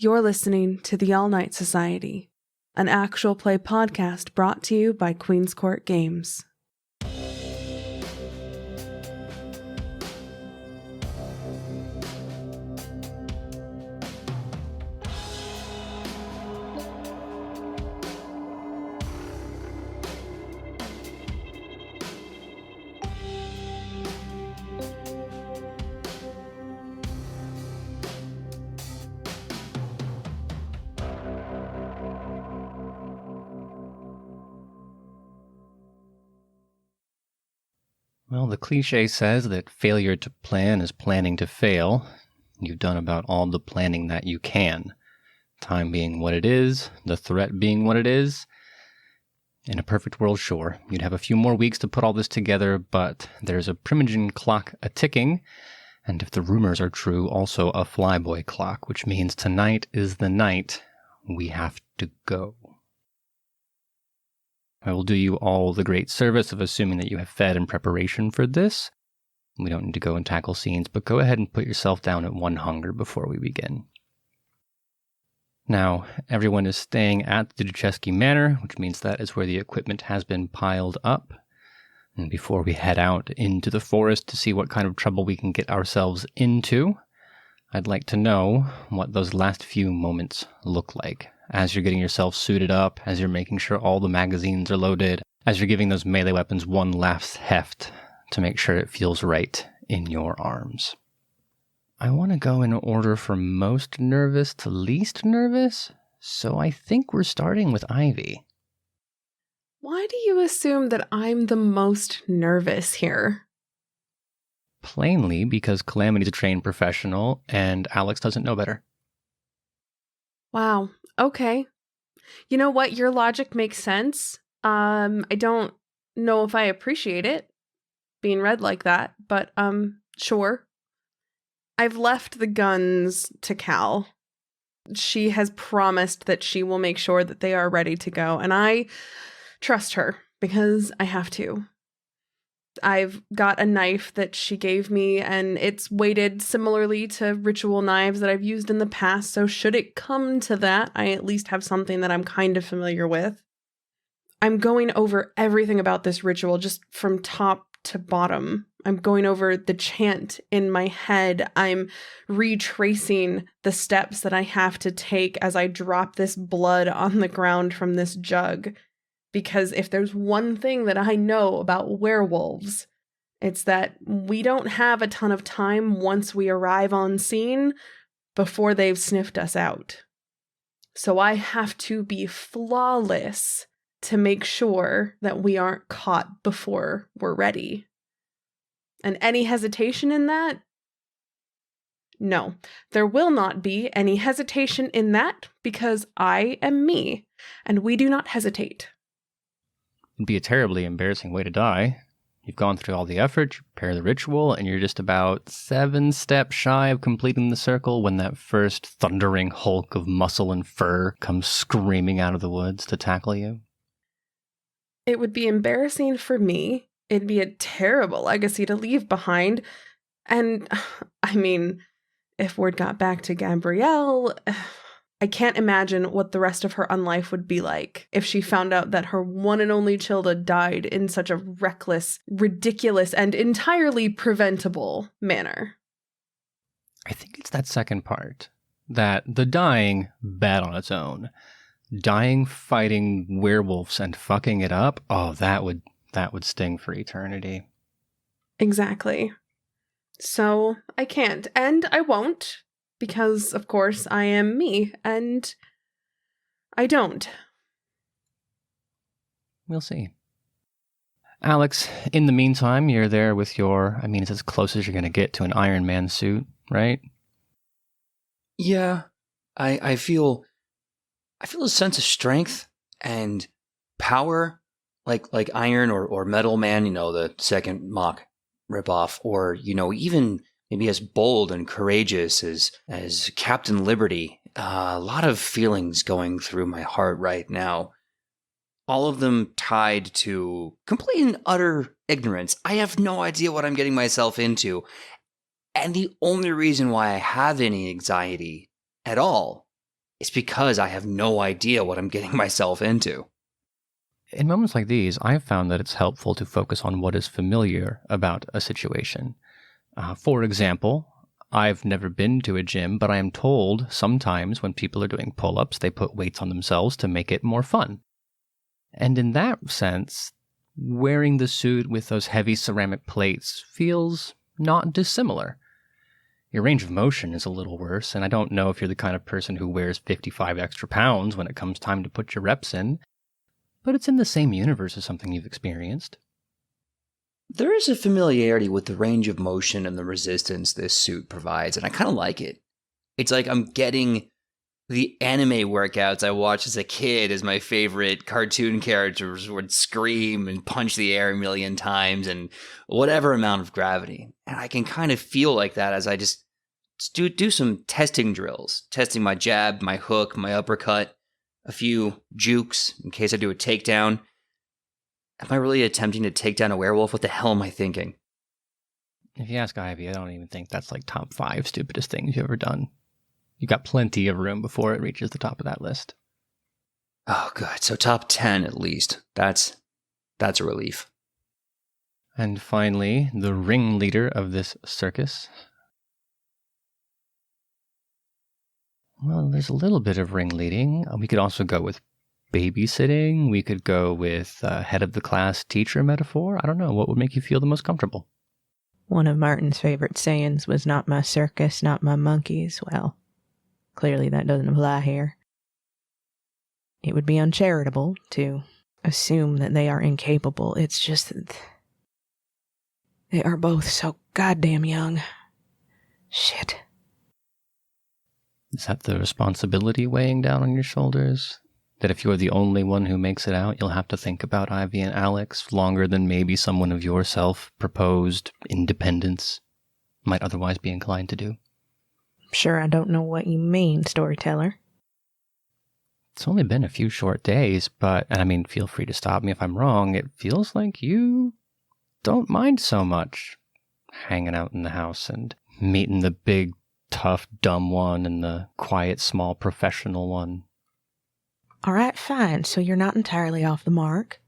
You're listening to the All Night Society, an actual play podcast brought to you by Queen's Court Games. Well, the cliche says that failure to plan is planning to fail. You've done about all the planning that you can. Time being what it is, the threat being what it is. In a perfect world, sure, you'd have a few more weeks to put all this together, but there's a primogen clock a-ticking, and if the rumors are true, also a flyboy clock, which means tonight is the night we have to go. I will do you all the great service of assuming that you have fed in preparation for this. We don't need to go and tackle scenes, but go ahead and put yourself down at 1 hunger before we begin. Now, everyone is staying at the Duchesky Manor, which means that is where the equipment has been piled up. And before we head out into the forest to see what kind of trouble we can get ourselves into, I'd like to know what those last few moments look like. As you're getting yourself suited up, as you're making sure all the magazines are loaded, as you're giving those melee weapons one last heft to make sure it feels right in your arms. I want to go in order from most nervous to least nervous, so I think we're starting with Ivy. Why do you assume that I'm the most nervous here? Plainly because Calamity's a trained professional and Alex doesn't know better. Wow. Okay. You know what? Your logic makes sense. I don't know if I appreciate it being read like that, but sure. I've left the guns to Cal. She has promised that she will make sure that they are ready to go, and I trust her because I have to. I've got a knife that she gave me, and it's weighted similarly to ritual knives that I've used in the past, so should it come to that, I at least have something that I'm kind of familiar with. I'm going over everything about this ritual, just from top to bottom. I'm going over the chant in my head. I'm retracing the steps that I have to take as I drop this blood on the ground from this jug. Because if there's one thing that I know about werewolves, it's that we don't have a ton of time once we arrive on scene before they've sniffed us out. So I have to be flawless to make sure that we aren't caught before we're ready. And any hesitation in that? No, there will not be any hesitation in that because I am me, and we do not hesitate. It'd be a terribly embarrassing way to die. You've gone through all the effort, you prepare the ritual, and you're just about 7 steps shy of completing the circle when that first thundering hulk of muscle and fur comes screaming out of the woods to tackle you. It would be embarrassing for me. It'd be a terrible legacy to leave behind. And, I mean, if word got back to Gabrielle, I can't imagine what the rest of her unlife would be like if she found out that her one and only Childa died in such a reckless, ridiculous, and entirely preventable manner. I think it's that second part. That the dying, bad on its own. Dying fighting werewolves and fucking it up, oh, that would sting for eternity. Exactly. So I can't, and I won't. Because, of course, I am me, and I don't. We'll see. Alex, in the meantime, you're there with it's as close as you're going to get to an Iron Man suit, right? Yeah, I feel a sense of strength and power, like Iron or Metal Man, the second mock ripoff, or, even maybe as bold and courageous as Captain Liberty. A lot of feelings going through my heart right now. All of them tied to complete and utter ignorance. I have no idea what I'm getting myself into. And the only reason why I have any anxiety at all it's because I have no idea what I'm getting myself into. In moments like these, I've found that it's helpful to focus on what is familiar about a situation. For example, I've never been to a gym, but I am told sometimes when people are doing pull-ups, they put weights on themselves to make it more fun. And in that sense, wearing the suit with those heavy ceramic plates feels not dissimilar. Your range of motion is a little worse, and I don't know if you're the kind of person who wears 55 extra pounds when it comes time to put your reps in, but it's in the same universe as something you've experienced. There is a familiarity with the range of motion and the resistance this suit provides, and I kind of like it. It's like I'm getting the anime workouts I watched as a kid as my favorite cartoon characters would scream and punch the air a million times and whatever amount of gravity. And I can kind of feel like that as I just do some testing drills, testing my jab, my hook, my uppercut, a few jukes in case I do a takedown. Am I really attempting to take down a werewolf? What the hell am I thinking? If you ask Ivy, I don't even think that's like top 5 stupidest things you've ever done. You got plenty of room before it reaches the top of that list. Oh, good. So top 10 at least. That's a relief. And finally, the ringleader of this circus. Well, there's a little bit of ringleading. We could also go with babysitting. We could go with head of the class teacher metaphor. I don't know. What would make you feel the most comfortable? One of Martin's favorite sayings was, "Not my circus, not my monkeys." Well, clearly that doesn't apply here. It would be uncharitable to assume that they are incapable. It's just that they are both so goddamn young. Shit. Is that the responsibility weighing down on your shoulders? That if you're the only one who makes it out, you'll have to think about Ivy and Alex longer than maybe someone of your self-proposed independence might otherwise be inclined to do? Sure, I don't know what you mean, Storyteller. It's only been a few short days, but, and I mean, feel free to stop me if I'm wrong, it feels like you don't mind so much hanging out in the house and meeting the big, tough, dumb one and the quiet, small, professional one. All right, fine. So you're not entirely off the mark.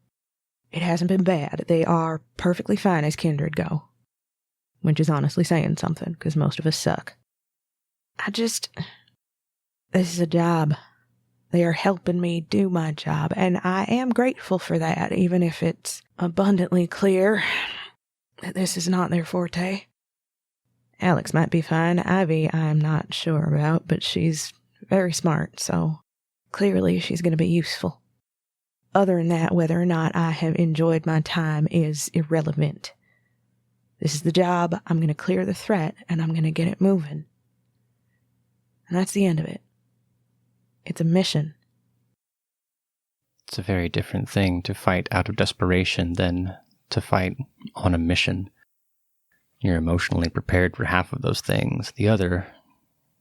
It hasn't been bad. They are perfectly fine as kindred go. Which is honestly saying something, because most of us suck. This is a job. They are helping me do my job, and I am grateful for that, even if it's abundantly clear that this is not their forte. Alex might be fine. Ivy, I'm not sure about, but she's very smart, so clearly she's going to be useful. Other than that, whether or not I have enjoyed my time is irrelevant. This is the job. I'm going to clear the threat, and I'm going to get it moving. And that's the end of it. It's a mission. It's a very different thing to fight out of desperation than to fight on a mission. You're emotionally prepared for half of those things. The other,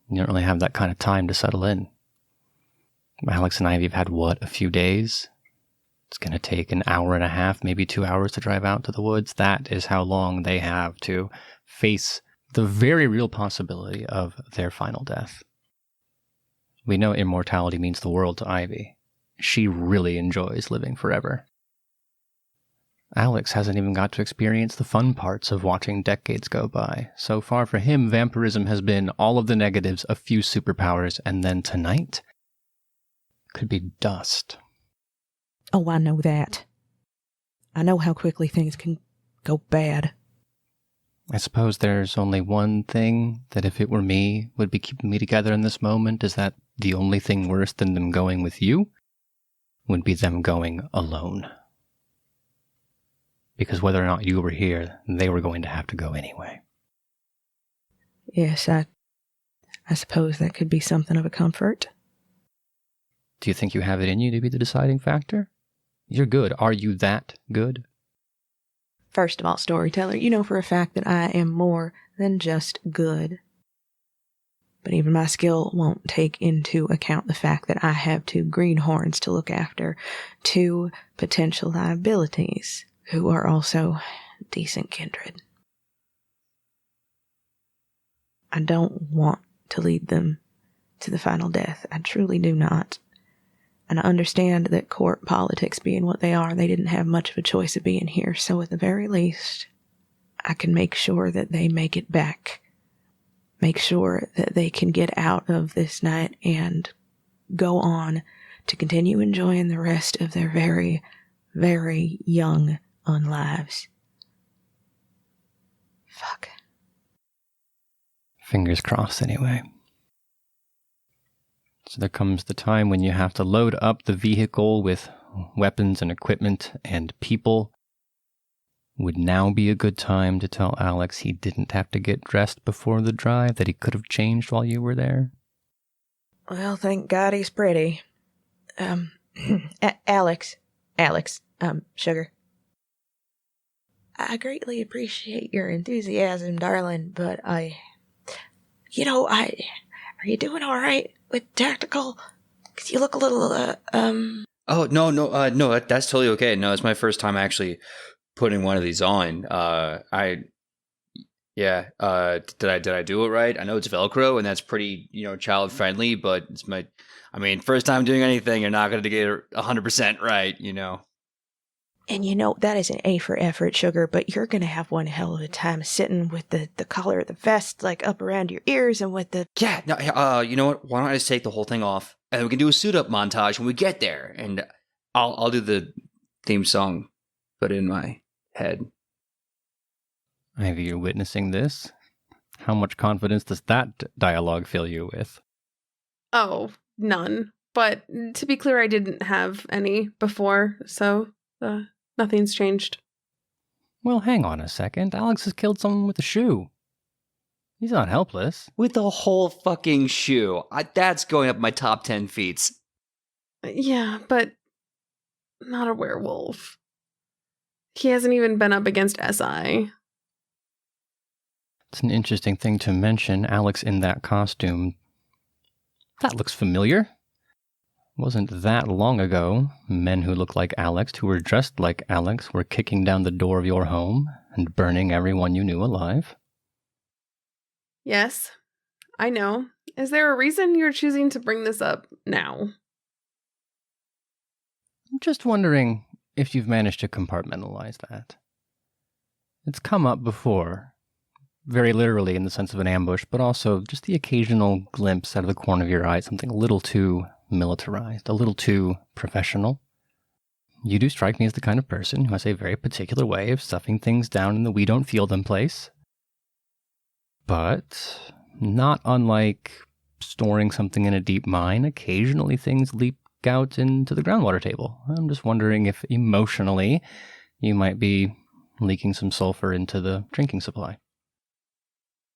you don't really have that kind of time to settle in. Alex and Ivy have had, a few days? It's going to take an hour and a half, maybe 2 hours to drive out to the woods. That is how long they have to face the very real possibility of their final death. We know immortality means the world to Ivy. She really enjoys living forever. Alex hasn't even got to experience the fun parts of watching decades go by. So far for him, vampirism has been all of the negatives, a few superpowers, and then tonight could be dust. Oh, I know that. I know how quickly things can go bad. I suppose there's only one thing that if it were me would be keeping me together in this moment. Is that the only thing worse than them going with you would be them going alone. Because whether or not you were here, they were going to have to go anyway. Yes, I suppose that could be something of a comfort. Do you think you have it in you to be the deciding factor? You're good. Are you that good? First of all, Storyteller, you know for a fact that I am more than just good. But even my skill won't take into account the fact that I have 2 greenhorns to look after, 2 potential liabilities, who are also decent kindred. I don't want to lead them to the final death. I truly do not. And I understand that court politics being what they are, they didn't have much of a choice of being here. So at the very least, I can make sure that they make it back. Make sure that they can get out of this night and go on to continue enjoying the rest of their very, very young unlives. Fuck. Fingers crossed, anyway. So there comes the time when you have to load up the vehicle with weapons and equipment and people. Would now be a good time to tell Alex he didn't have to get dressed before the drive, that he could have changed while you were there? Well, thank God he's pretty. Alex, Sugar. I greatly appreciate your enthusiasm, darling, but are you doing all right with tactical? Because you look a little, Oh, no, that's totally okay. No, it's my first time actually putting one of these on. Did I do it right? I know it's Velcro and that's pretty, child friendly, but it's first time doing anything, you're not going to get it 100% right, And that is an A for effort, Sugar, but you're going to have one hell of a time sitting with the collar of the vest, like, up around your ears and with the... Yeah, no, you know what? Why don't I just take the whole thing off, and then we can do a suit-up montage when we get there, and I'll do the theme song, put it in my head. Ivy, you're witnessing this. How much confidence does that dialogue fill you with? Oh, none. But to be clear, I didn't have any before, so nothing's changed. Well, hang on a second. Alex has killed someone with a shoe. He's not helpless. With a whole fucking shoe. That's going up my top 10 feats. Yeah, but not a werewolf. He hasn't even been up against SI. It's an interesting thing to mention. Alex in that costume. That looks familiar. Wasn't that long ago, men who look like Alex, who were dressed like Alex, were kicking down the door of your home and burning everyone you knew alive? Yes, I know. Is there a reason you're choosing to bring this up now? I'm just wondering if you've managed to compartmentalize that. It's come up before, very literally in the sense of an ambush, but also just the occasional glimpse out of the corner of your eye, something a little too militarized, a little too professional. You do strike me as the kind of person who has a very particular way of stuffing things down in the we don't feel them place. But not unlike storing something in a deep mine, occasionally things leak out into the groundwater table. I'm just wondering if emotionally you might be leaking some sulfur into the drinking supply.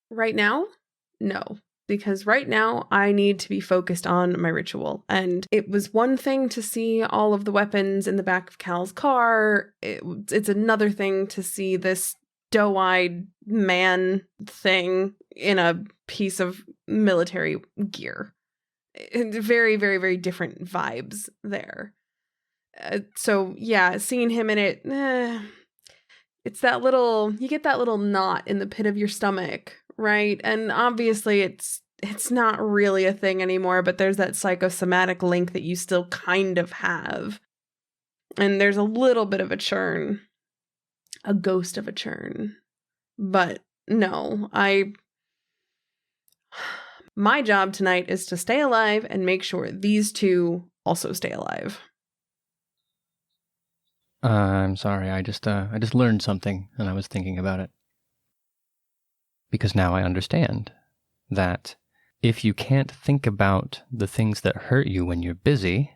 Right now? No. Because right now I need to be focused on my ritual. And it was one thing to see all of the weapons in the back of Cal's car. It's another thing to see this doe-eyed man thing in a piece of military gear. Very, very, very different vibes there. So yeah, seeing him in it, it's that you get that little knot in the pit of your stomach, right? And obviously it's not really a thing anymore, but there's that psychosomatic link that you still kind of have. And there's a little bit of a churn, a ghost of a churn. But no, my job tonight is to stay alive and make sure these two also stay alive. I'm sorry, I just learned something and I was thinking about it. Because now I understand that if you can't think about the things that hurt you when you're busy,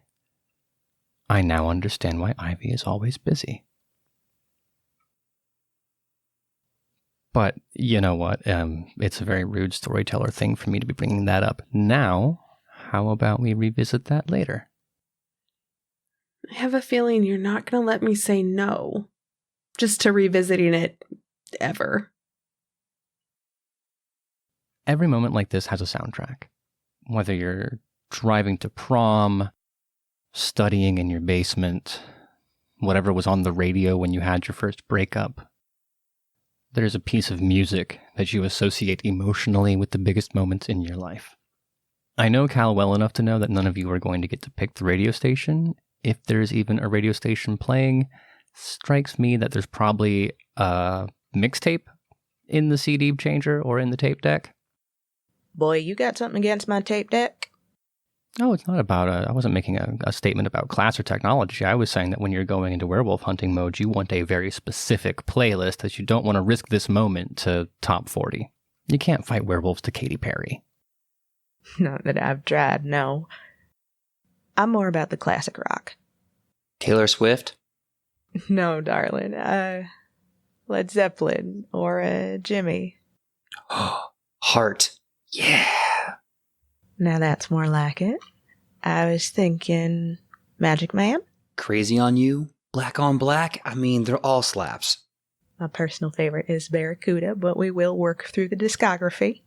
I now understand why Ivy is always busy. But you know what? It's a very rude storyteller thing for me to be bringing that up now. How about we revisit that later? I have a feeling you're not going to let me say no just to revisiting it ever. Every moment like this has a soundtrack. Whether you're driving to prom, studying in your basement, whatever was on the radio when you had your first breakup, there's a piece of music that you associate emotionally with the biggest moments in your life. I know Cal well enough to know that none of you are going to get to pick the radio station. If there's even a radio station playing, strikes me that there's probably a mixtape in the CD changer or in the tape deck. Boy, you got something against my tape deck? No, it's not about I wasn't making a statement about class or technology. I was saying that when you're going into werewolf hunting mode, you want a very specific playlist that you don't want to risk this moment to top 40. You can't fight werewolves to Katy Perry. Not that I've tried, no. I'm more about the classic rock. Taylor Swift? No, darling. Led Zeppelin or Jimmy. Heart. Yeah. Now that's more like it. I was thinking Magic Man. Crazy on You? Black on Black? I mean, they're all slaps. My personal favorite is Barracuda, but we will work through the discography.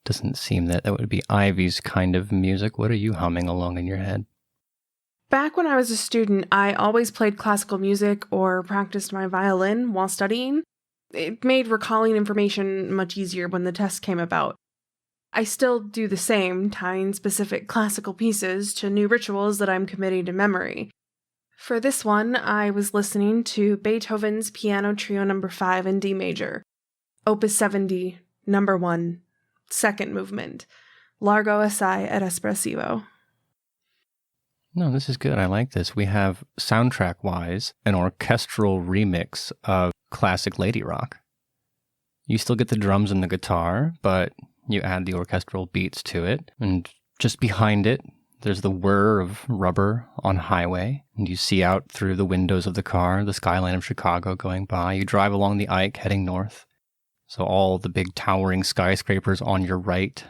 Doesn't seem that would be Ivy's kind of music. What are you humming along in your head? Back when I was a student, I always played classical music or practiced my violin while studying. It made recalling information much easier when the test came about. I still do the same, tying specific classical pieces to new rituals that I'm committing to memory. For this one, I was listening to Beethoven's Piano Trio No. 5 in D major, Opus 70, No. 1, second movement, Largo assai et espressivo. No, this is good. I like this. We have, soundtrack-wise, an orchestral remix of classic lady rock. You still get the drums and the guitar, but you add the orchestral beats to it. And just behind it, there's the whir of rubber on highway. And you see out through the windows of the car the skyline of Chicago going by. You drive along the Ike heading north. So all the big towering skyscrapers on your right.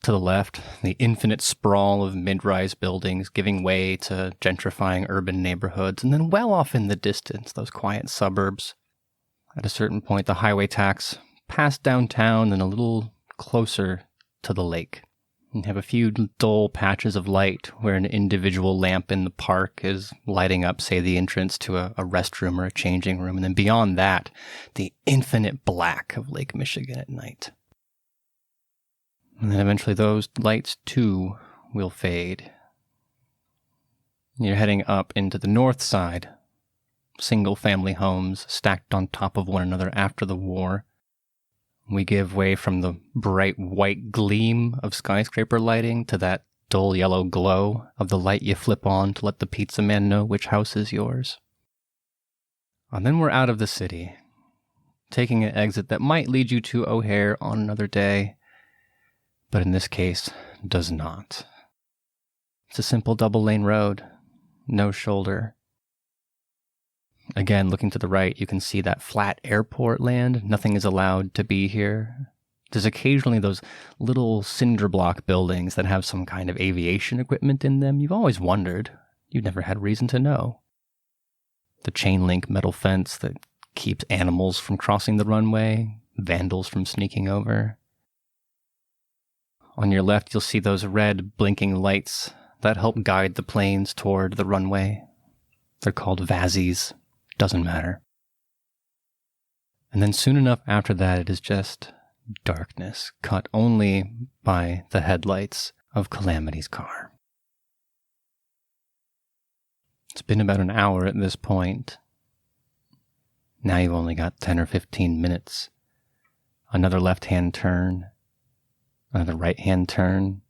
To the left, the infinite sprawl of mid-rise buildings giving way to gentrifying urban neighborhoods, and then well off in the distance, those quiet suburbs. At a certain point, the highway tacks past downtown and a little closer to the lake. You have a few dull patches of light where an individual lamp in the park is lighting up, say, the entrance to a restroom or a changing room, and then beyond that, the infinite black of Lake Michigan at night. And then eventually those lights, too, will fade. You're heading up into the north side. Single-family homes stacked on top of one another after the war. We give way from the bright white gleam of skyscraper lighting to that dull yellow glow of the light you flip on to let the pizza man know which house is yours. And then we're out of the city, taking an exit that might lead you to O'Hare on another day, but in this case, does not. It's a simple double-lane road, no shoulder. Again, looking to the right, you can see that flat airport land. Nothing is allowed to be here. There's occasionally those little cinder block buildings that have some kind of aviation equipment in them. You've always wondered. You've never had reason to know. The chain link metal fence that keeps animals from crossing the runway, vandals from sneaking over. On your left, you'll see those red blinking lights that help guide the planes toward the runway. They're called VAZIs. Doesn't matter. And then soon enough after that, it is just darkness, cut only by the headlights of Calamity's car. It's been about an hour at this point. Now you've only got 10 or 15 minutes. Another left-hand turn. Another right-hand turn.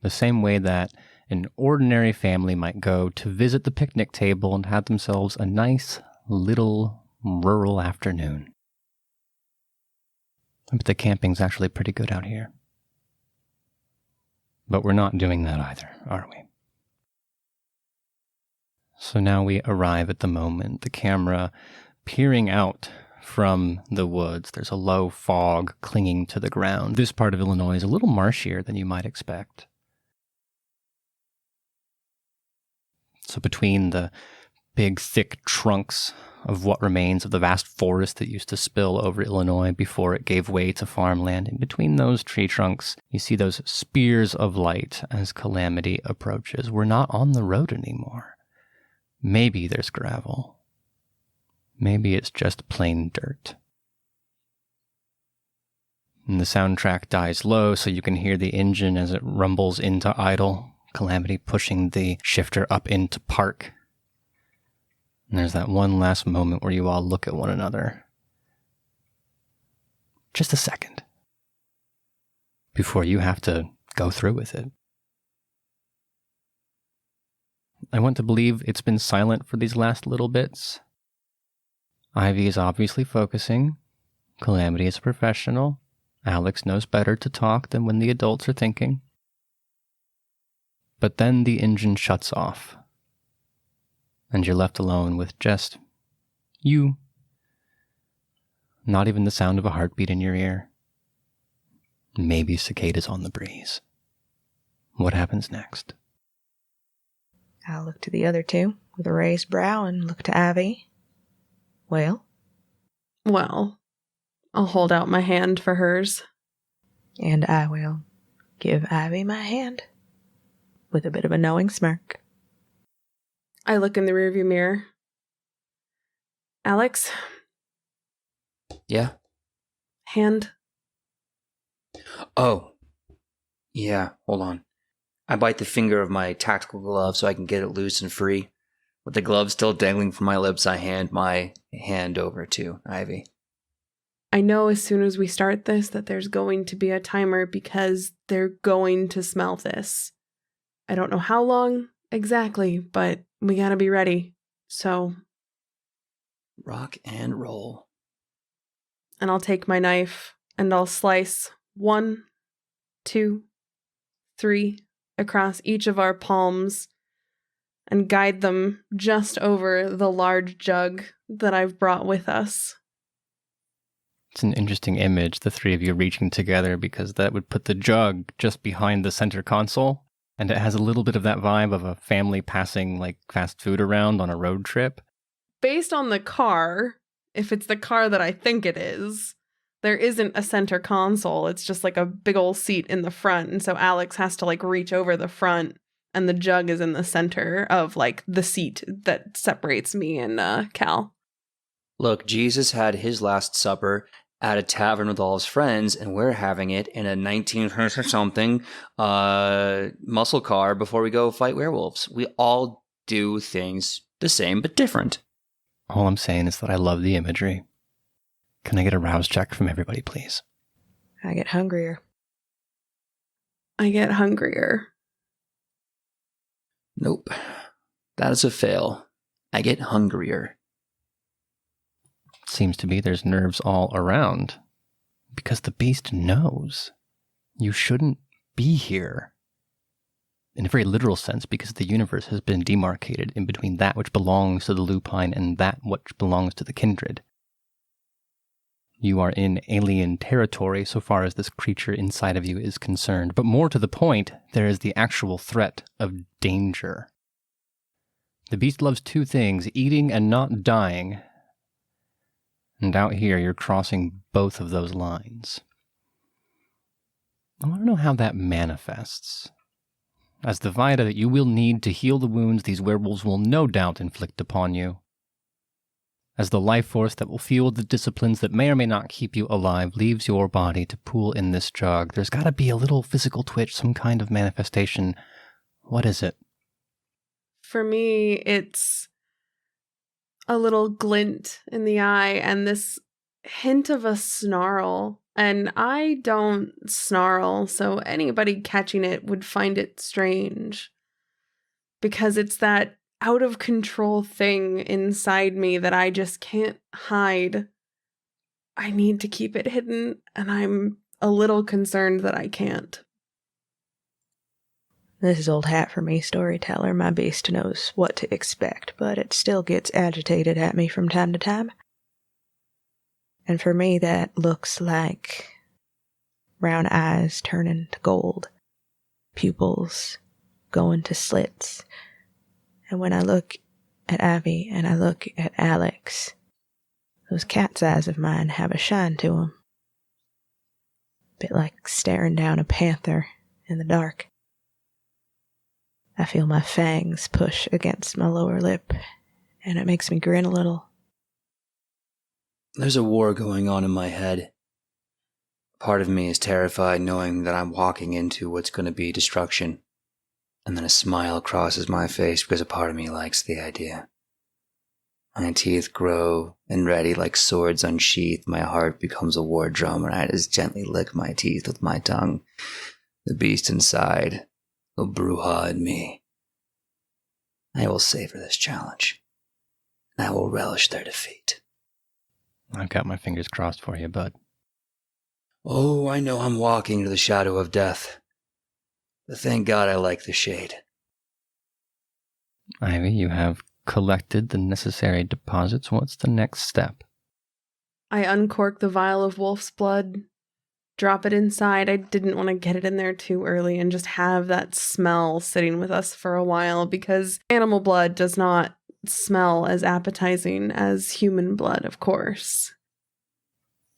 The same way that an ordinary family might go to visit the picnic table and have themselves a nice little rural afternoon. But the camping's actually pretty good out here. But we're not doing that either, are we? So now we arrive at the moment, the camera peering out from the woods. There's a low fog clinging to the ground. This part of Illinois is a little marshier than you might expect. So between the big, thick trunks of what remains of the vast forest that used to spill over Illinois before it gave way to farmland, in between those tree trunks, you see those spears of light as Calamity approaches. We're not on the road anymore. Maybe there's gravel. Maybe it's just plain dirt. And the soundtrack dies low so you can hear the engine as it rumbles into idle, Calamity pushing the shifter up into park. And there's that one last moment where you all look at one another. Just a second. Before you have to go through with it. I want to believe it's been silent for these last little bits. Ivy is obviously focusing. Calamity is a professional. Alex knows better to talk than when the adults are thinking. But then the engine shuts off. And you're left alone with just you. Not even the sound of a heartbeat in your ear. Maybe cicadas on the breeze. What happens next? I'll look to the other two with a raised brow and look to Ivy. Well? Well, I'll hold out my hand for hers. And I will give Ivy my hand with a bit of a knowing smirk. I look in the rearview mirror. Alex? Yeah? Hand? Oh. Yeah, hold on. I bite the finger of my tactical glove so I can get it loose and free. With the glove still dangling from my lips, I hand my hand over to Ivy. I know as soon as we start this that there's going to be a timer because they're going to smell this. I don't know how long exactly, but we gotta be ready. So. Rock and roll. And I'll take my knife and I'll slice 1, 2, 3 across each of our palms and guide them just over the large jug that I've brought with us. It's an interesting image, the three of you reaching together, because that would put the jug just behind the center console, and it has a little bit of that vibe of a family passing like fast food around on a road trip. Based on the car, if it's the car that I think it is, there isn't a center console. It's just like a big old seat in the front, and so Alex has to like reach over the front, and the jug is in the center of like the seat that separates me and Cal. Look, Jesus had his Last Supper at a tavern with all his friends, and we're having it in a 1900 or something muscle car before we go fight werewolves. We all do things the same but different. All I'm saying is that I love the imagery. Can I get a rouse check from everybody, please? I get hungrier. I get hungrier. Nope. That is a fail. I get hungrier. Seems to be there's nerves all around. Because the beast knows. You shouldn't be here. In a very literal sense, because the universe has been demarcated in between that which belongs to the lupine and that which belongs to the kindred. You are in alien territory so far as this creature inside of you is concerned. But more to the point, there is the actual threat of danger. The beast loves two things, eating and not dying. And out here, you're crossing both of those lines. I want to know how that manifests. As the Vita that you will need to heal the wounds these werewolves will no doubt inflict upon you. As the life force that will fuel the disciplines that may or may not keep you alive leaves your body to pool in this jug, there's got to be a little physical twitch, some kind of manifestation. What is it? For me, it's a little glint in the eye and this hint of a snarl. And I don't snarl, so anybody catching it would find it strange. Because it's that out of control thing inside me that I just can't hide. I need to keep it hidden, and I'm a little concerned that I can't. This is old hat for me, Storyteller. My beast knows what to expect, but it still gets agitated at me from time to time. And for me, that looks like brown eyes turning to gold, pupils going to slits. And when I look at Ivy and I look at Alex, those cat's eyes of mine have a shine to them. A bit like staring down a panther in the dark. I feel my fangs push against my lower lip, and it makes me grin a little. There's a war going on in my head. Part of me is terrified knowing that I'm walking into what's going to be destruction. And then a smile crosses my face because a part of me likes the idea. My teeth grow and ready like swords unsheathed. My heart becomes a war drum and I just gently lick my teeth with my tongue. The beast inside, the Bruja in me. I will savor this challenge. And I will relish their defeat. I've got my fingers crossed for you, bud. Oh, I know I'm walking to the shadow of death. But thank God I like the shade. Ivy, you have collected the necessary deposits. What's the next step? I uncork the vial of wolf's blood, drop it inside. I didn't want to get it in there too early and just have that smell sitting with us for a while because animal blood does not smell as appetizing as human blood, of course.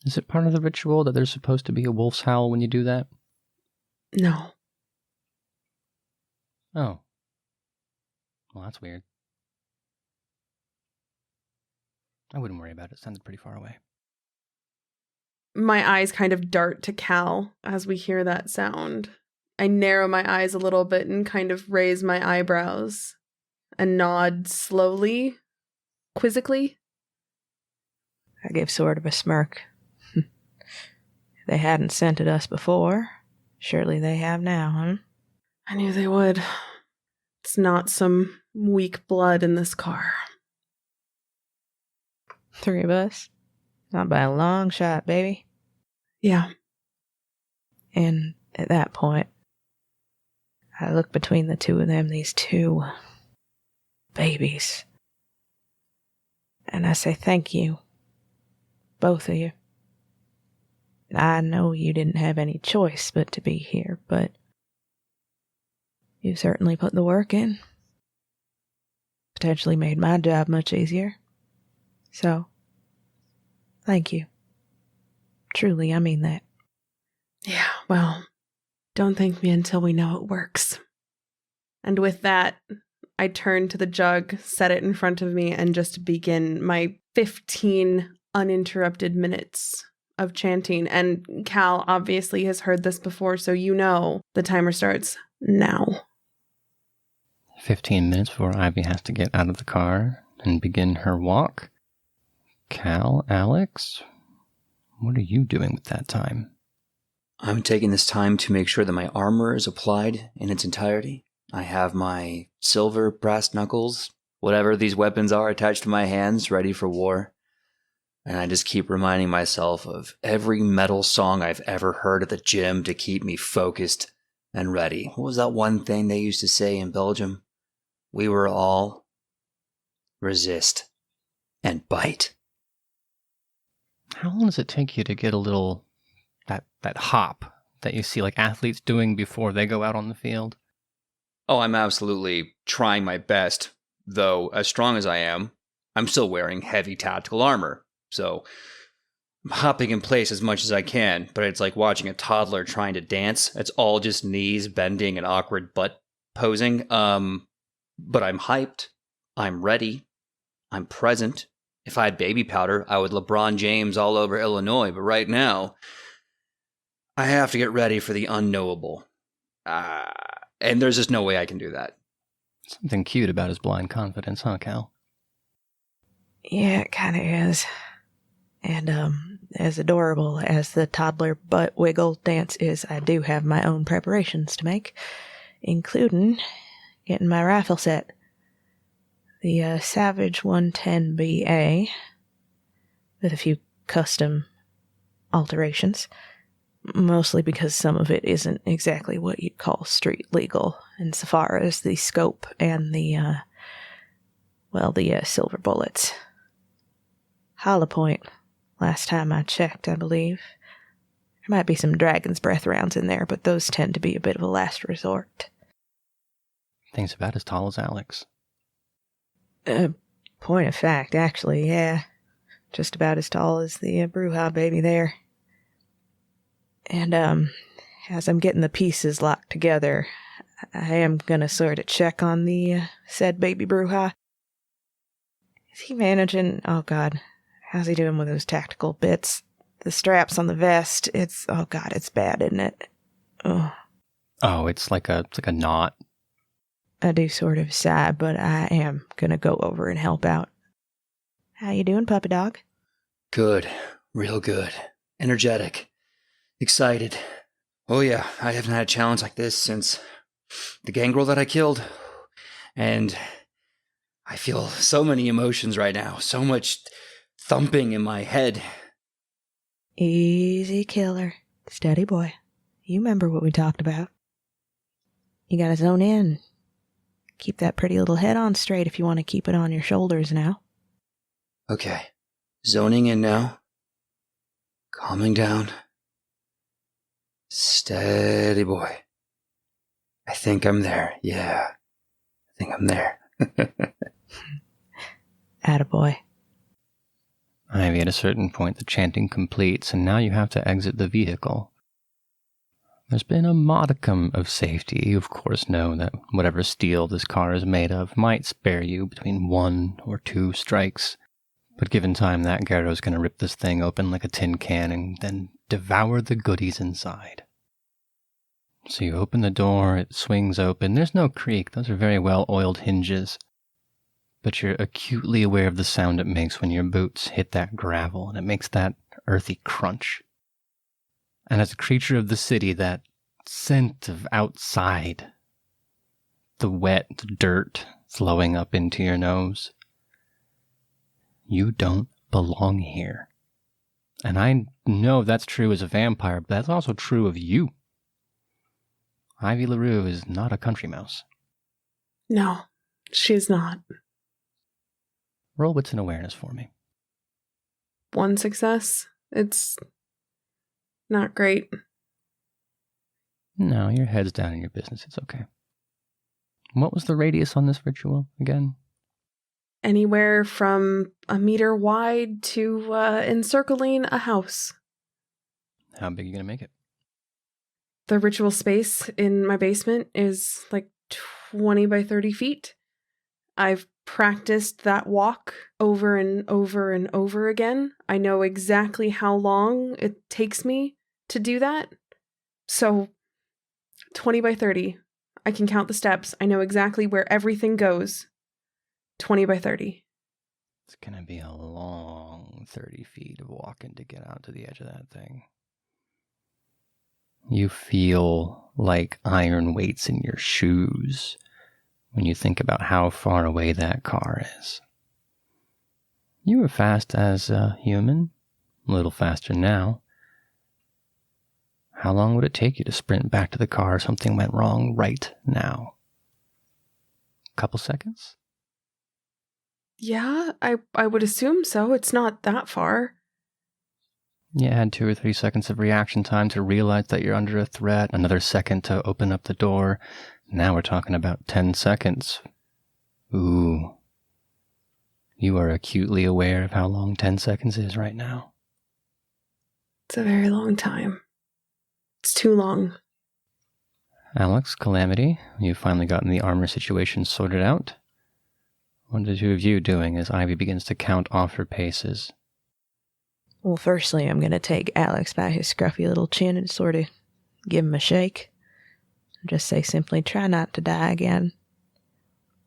Is it part of the ritual that there's supposed to be a wolf's howl when you do that? No. Oh. Well, that's weird. I wouldn't worry about it. It sounded pretty far away. My eyes kind of dart to Cal as we hear that sound. I narrow my eyes a little bit and kind of raise my eyebrows and nod slowly, quizzically. I give sort of a smirk. They hadn't scented us before. Surely they have now, huh? I knew they would. It's not some weak blood in this car. 3 of us? Not by a long shot, baby. Yeah. And at that point, I look between the two of them, these 2 babies. And I say thank you. Both of you. I know you didn't have any choice but to be here, but you certainly put the work in. Potentially made my job much easier. So, thank you. Truly, I mean that. Yeah, well, don't thank me until we know it works. And with that, I turn to the jug, set it in front of me, and just begin my 15 uninterrupted minutes of chanting. And Cal obviously has heard this before, so you know the timer starts now. 15 minutes before Ivy has to get out of the car and begin her walk. Cal, Alex, what are you doing with that time? I'm taking this time to make sure that my armor is applied in its entirety. I have my silver brass knuckles, whatever these weapons are, attached to my hands, ready for war. And I just keep reminding myself of every metal song I've ever heard at the gym to keep me focused and ready. What was that one thing they used to say in Belgium? We were all resist and bite. How long does it take you to get a little, that hop that you see like athletes doing before they go out on the field? Oh, I'm absolutely trying my best, though as strong as I am, I'm still wearing heavy tactical armor. So I'm hopping in place as much as I can, but it's like watching a toddler trying to dance. It's all just knees bending and awkward butt posing. But I'm hyped. I'm ready. I'm present. If I had baby powder, I would LeBron James all over Illinois. But right now, I have to get ready for the unknowable. And there's just no way I can do that. Something cute about his blind confidence, huh, Cal? Yeah, it kind of is. And as adorable as the toddler butt wiggle dance is, I do have my own preparations to make, including getting my rifle set. The Savage 110BA, with a few custom alterations, mostly because some of it isn't exactly what you'd call street legal, insofar as the scope and the silver bullets. Hollow point, last time I checked, I believe. There might be some Dragon's Breath rounds in there, but those tend to be a bit of a last resort. Thing's about as tall as Alex. Point of fact, actually, yeah. Just about as tall as the Bruja baby there. And, as I'm getting the pieces locked together, I am gonna sort of check on the said baby Bruja. Is he managing? Oh god, how's he doing with those tactical bits? The straps on the vest, it's bad, isn't it? Ugh. Oh, it's like a knot. I do sort of sigh, but I am gonna go over and help out. How you doing, puppy dog? Good. Real good. Energetic. Excited. Oh yeah, I haven't had a challenge like this since the gangrel that I killed. And I feel so many emotions right now. So much thumping in my head. Easy, killer. Steady, boy. You remember what we talked about. You gotta zone in. Keep that pretty little head on straight if you want to keep it on your shoulders now. Okay. Zoning in now. Calming down. Steady, boy. I think I'm there. Yeah. I think I'm there. Attaboy. Ivy, at a certain point, the chanting completes, and now you have to exit the vehicle. There's been a modicum of safety. You, of course, know that whatever steel this car is made of might spare you between 1 or 2 strikes. But given time, that Gyro's going to rip this thing open like a tin can and then devour the goodies inside. So you open the door, it swings open. There's no creak. Those are very well-oiled hinges. But you're acutely aware of the sound it makes when your boots hit that gravel, and it makes that earthy crunch. And as a creature of the city, that scent of outside, the wet dirt flowing up into your nose, you don't belong here. And I know that's true as a vampire, but that's also true of you. Ivy LaRoux is not a country mouse. No, she's not. Roll wits and awareness for me. 1 success. It's not great. No, your head's down in your business. It's okay. What was the radius on this ritual again? Anywhere from 1 meter wide to encircling a house. How big are you going to make it? The ritual space in my basement is like 20 by 30 feet. I've practiced that walk over and over and over again. I know exactly how long it takes me to do that. So 20 by 30. I can count the steps. I know exactly where everything goes. 20 by 30. It's going to be a long 30 feet of walking to get out to the edge of that thing. You feel like iron weights in your shoes when you think about how far away that car is. You were fast as a human, a little faster now. How long would it take you to sprint back to the car if something went wrong right now? A couple seconds? Yeah, I would assume so. It's not that far. You add 2 or 3 seconds of reaction time to realize that you're under a threat, another second to open up the door. Now we're talking about 10 seconds. Ooh. You are acutely aware of how long 10 seconds is right now. It's a very long time. It's too long. Alex, Calamity, you've finally gotten the armor situation sorted out. What are the two of you doing as Ivy begins to count off her paces? Well, firstly, I'm going to take Alex by his scruffy little chin and sort of give him a shake. Just say simply, try not to die again.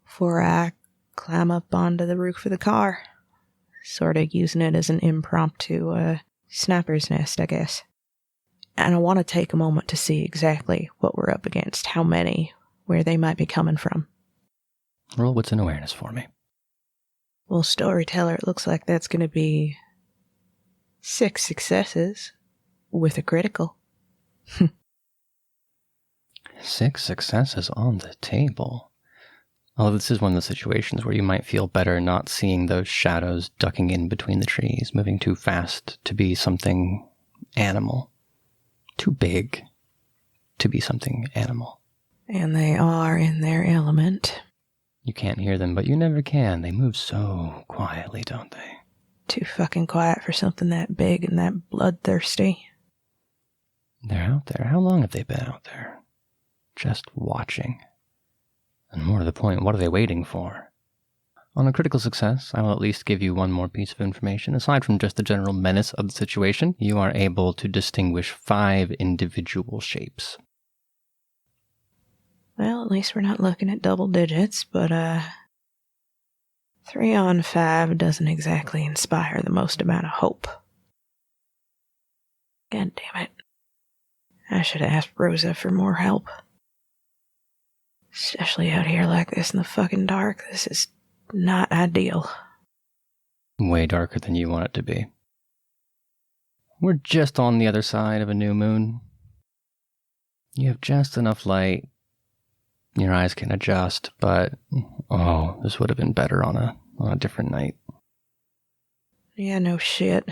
Before I climb up onto the roof of the car. Sort of using it as an impromptu sniper's nest, I guess. And I want to take a moment to see exactly what we're up against, how many, where they might be coming from. Roll what's an awareness for me. Well, Storyteller, it looks like that's going to be 6 successes with a critical. 6 successes on the table. Although this is one of the situations where you might feel better not seeing those shadows ducking in between the trees, moving too fast to be something animal. Too big to be something animal. And they are in their element. You can't hear them, but you never can. They move so quietly, don't they? Too fucking quiet for something that big and that bloodthirsty. They're out there. How long have they been out there? Just watching. And more to the point, what are they waiting for? On a critical success, I will at least give you one more piece of information. Aside from just the general menace of the situation, you are able to distinguish 5 individual shapes. Well, at least we're not looking at double digits, but 3 on 5 doesn't exactly inspire the most amount of hope. God damn it. I should have asked Rosa for more help. Especially out here like this in the fucking dark. This is not ideal. Way darker than you want it to be. We're just on the other side of a new moon. You have just enough light. Your eyes can adjust, but this would have been better on a different night. Yeah, no shit.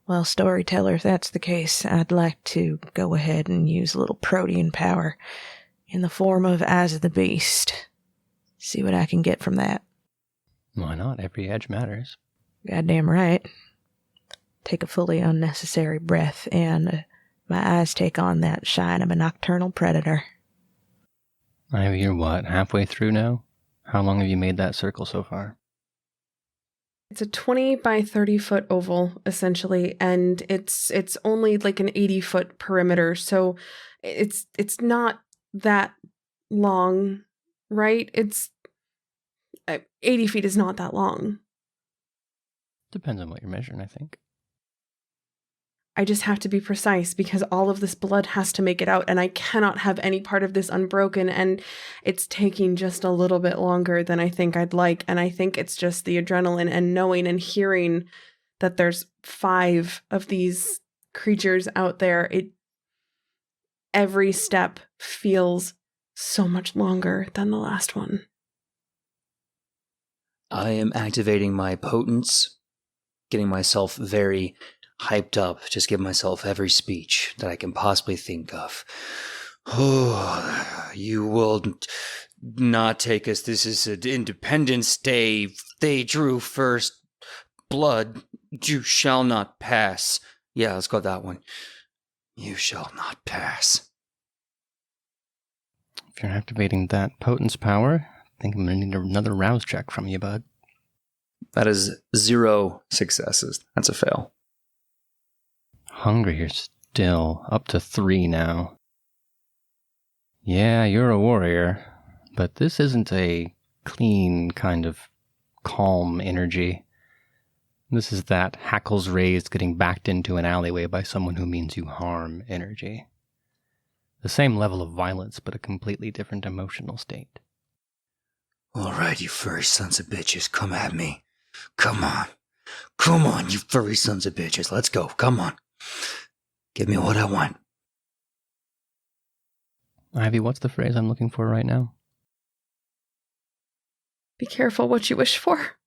Well, Storyteller, if that's the case, I'd like to go ahead and use a little protean power in the form of Eyes of the Beast. See what I can get from that. Why not? Every edge matters. Goddamn right. Take a fully unnecessary breath, and my eyes take on that shine of a nocturnal predator. Ivy, you're what, halfway through now? How long have you made that circle so far? It's a 20 by 30 foot oval, essentially, and it's only like an 80-foot perimeter, so it's not that long, right? 80 feet is not that long. Depends on what you're measuring, I think. I just have to be precise because all of this blood has to make it out, and I cannot have any part of this unbroken, and it's taking just a little bit longer than I think I'd like, and I think it's just the adrenaline and knowing and hearing that there's 5 of these creatures out there. Every step feels so much longer than the last one. I am activating my potence, getting myself very hyped up, just give myself every speech that I can possibly think of. Oh, you will not take us. This is an Independence Day. They drew first blood. You shall not pass. Yeah, let's go with that one. You shall not pass. If you're activating that potence power, I think I'm going to need another rouse check from you, bud. That is 0 successes. That's a fail. Hungry, you're still up to 3 now. Yeah, you're a warrior, but this isn't a clean kind of calm energy. This is that hackles raised getting backed into an alleyway by someone who means you harm energy. The same level of violence, but a completely different emotional state. All right, you furry sons of bitches, come at me. Come on. Come on, you furry sons of bitches. Let's go. Come on. Give me what I want. Ivy, what's the phrase I'm looking for right now? Be careful what you wish for.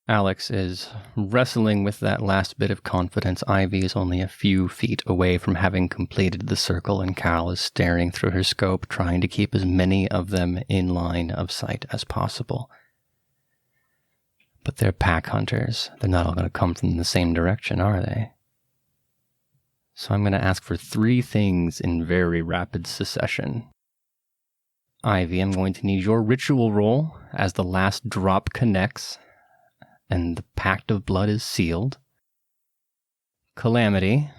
Alex is wrestling with that last bit of confidence. Ivy is only a few feet away from having completed the circle, and Cal is staring through her scope, trying to keep as many of them in line of sight as possible. But they're pack hunters. They're not all going to come from the same direction, are they? So I'm going to ask for 3 things in very rapid succession. Ivy, I'm going to need your ritual roll as the last drop connects and the pact of blood is sealed. Calamity,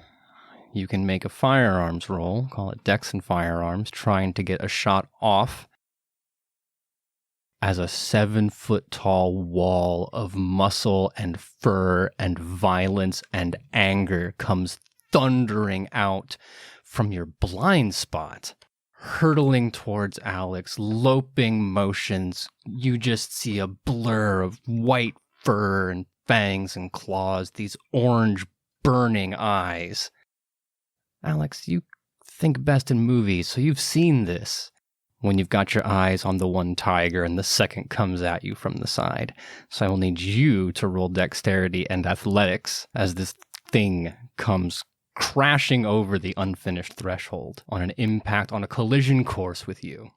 you can make a firearms roll, call it Dex and Firearms, trying to get a shot off as a 7-foot-tall wall of muscle and fur and violence and anger comes thundering out from your blind spot, hurtling towards Alex, loping motions. You just see a blur of white fur and fangs and claws, these orange burning eyes. Alex, you think best in movies, so you've seen this. When you've got your eyes on the one tiger and the second comes at you from the side. So I will need you to roll dexterity and athletics as this thing comes crashing over the unfinished threshold on an impact, on a collision course with you.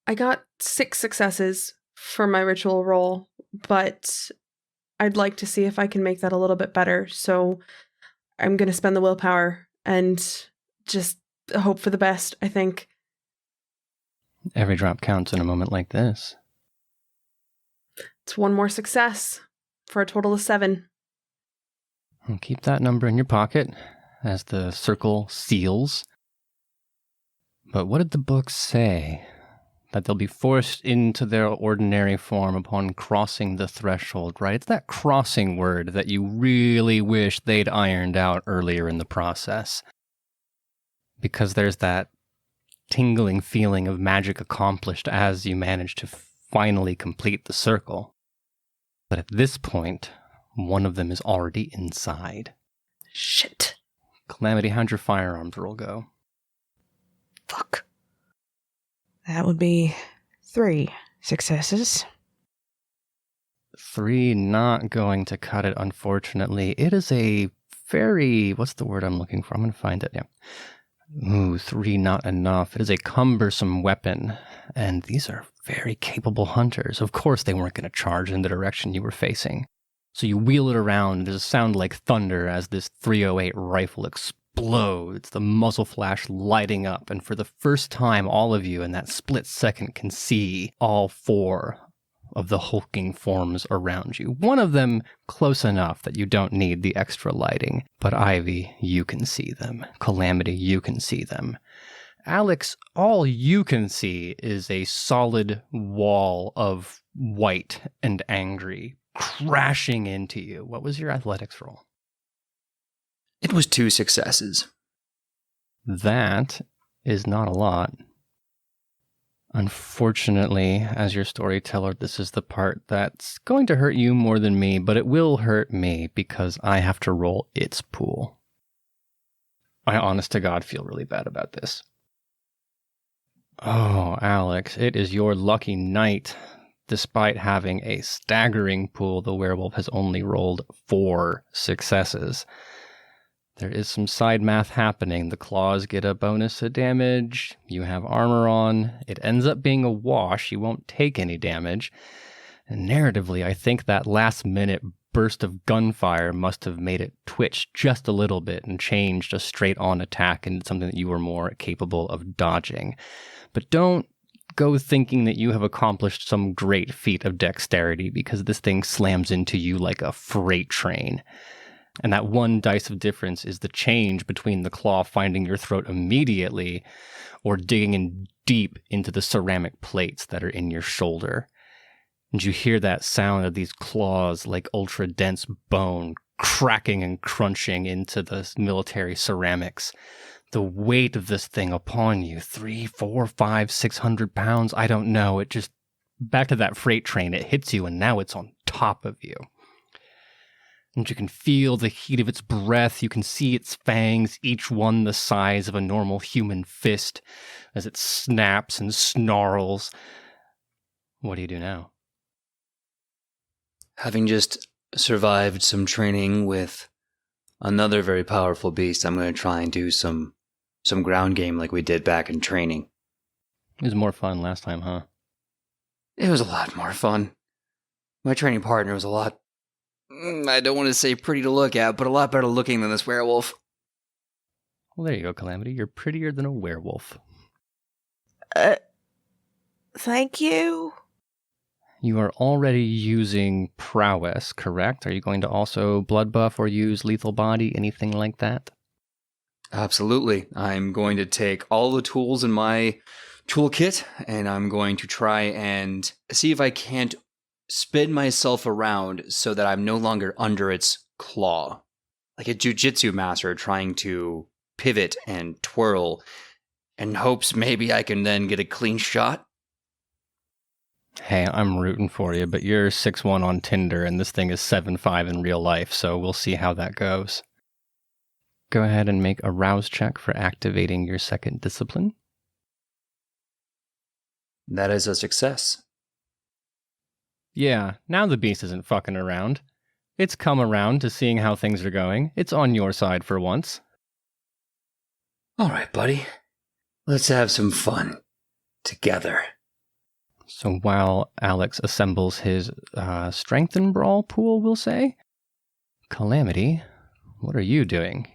I got 6 successes for my ritual roll, but I'd like to see if I can make that a little bit better. So I'm going to spend the willpower and just hope for the best, I think. Every drop counts in a moment like this. It's one more success for a total of 7. And keep that number in your pocket as the circle seals. But what did the book say? That they'll be forced into their ordinary form upon crossing the threshold, right? It's that crossing word that you really wish they'd ironed out earlier in the process. Because there's that tingling feeling of magic accomplished as you manage to finally complete the circle. But at this point, one of them is already inside. Shit. Calamity, how'd your firearms roll go? Fuck. That would be 3 successes. 3 not going to cut it, unfortunately. It is a very... what's the word I'm looking for? I'm going to find it, yeah. Ooh, 3 not enough. It is a cumbersome weapon, and these are very capable hunters. Of course they weren't going to charge in the direction you were facing. So you wheel it around, and there's a sound like thunder as this .308 rifle explodes, the muzzle flash lighting up, and for the first time all of you in that split second can see all 4 of the hulking forms around you. One of them close enough that you don't need the extra lighting. But Ivy, you can see them. Calamity, you can see them. Alex, all you can see is a solid wall of white and angry crashing into you. What was your athletics roll? It was 2 successes. That is not a lot. Unfortunately, as your storyteller, this is the part that's going to hurt you more than me, but it will hurt me because I have to roll its pool. I honest to God feel really bad about this. Oh, Alex, it is your lucky night. Despite having a staggering pool, the werewolf has only rolled 4 successes. There is some side math happening. The claws get a bonus to damage. You have armor on. It ends up being a wash. You won't take any damage. And narratively, I think that last minute burst of gunfire must have made it twitch just a little bit and changed a straight on attack into something that you were more capable of dodging. But don't go thinking that you have accomplished some great feat of dexterity, because this thing slams into you like a freight train. And that 1 dice of difference is the change between the claw finding your throat immediately or digging in deep into the ceramic plates that are in your shoulder. And you hear that sound of these claws like ultra-dense bone cracking and crunching into the military ceramics. The weight of this thing upon you, 3, 4, 5, 600 pounds, I don't know. It just, back to that freight train, it hits you and now it's on top of you. And you can feel the heat of its breath. You can see its fangs, each one the size of a normal human fist, as it snaps and snarls. What do you do now? Having just survived some training with another very powerful beast, I'm going to try and do some ground game like we did back in training. It was more fun last time, huh? It was a lot more fun. My training partner was a lot, I don't want to say pretty to look at, but a lot better looking than this werewolf. Well, there you go, Calamity. You're prettier than a werewolf. Thank you. You are already using prowess, correct? Are you going to also blood buff or use lethal body, anything like that? Absolutely. I'm going to take all the tools in my toolkit, and I'm going to try and see if I can't spin myself around so that I'm no longer under its claw. Like a jujitsu master trying to pivot and twirl in hopes maybe I can then get a clean shot. Hey, I'm rooting for you, but you're 6'1" on Tinder, and this thing is 7'5" in real life, so we'll see how that goes. Go ahead and make a rouse check for activating your second discipline. That is a success. Yeah, now the beast isn't fucking around. It's come around to seeing how things are going. It's on your side for once. All right, buddy. Let's have some fun together. So while Alex assembles his strength and brawl pool, we'll say, Calamity, what are you doing?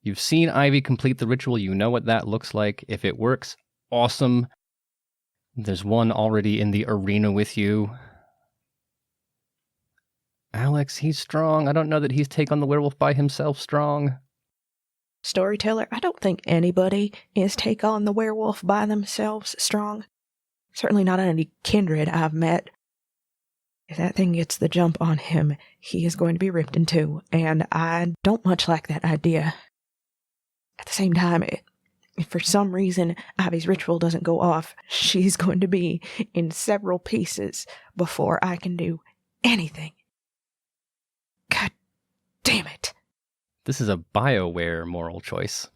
You've seen Ivy complete the ritual. You know what that looks like. If it works, awesome. There's one already in the arena with you. Alex, he's strong. I don't know that he's take on the werewolf by himself strong. Storyteller, I don't think anybody is take on the werewolf by themselves strong. Certainly not any kindred I've met. If that thing gets the jump on him, he is going to be ripped in two, and I don't much like that idea. At the same time, if for some reason Ivy's ritual doesn't go off, she's going to be in several pieces before I can do anything. God damn it. This is a BioWare moral choice.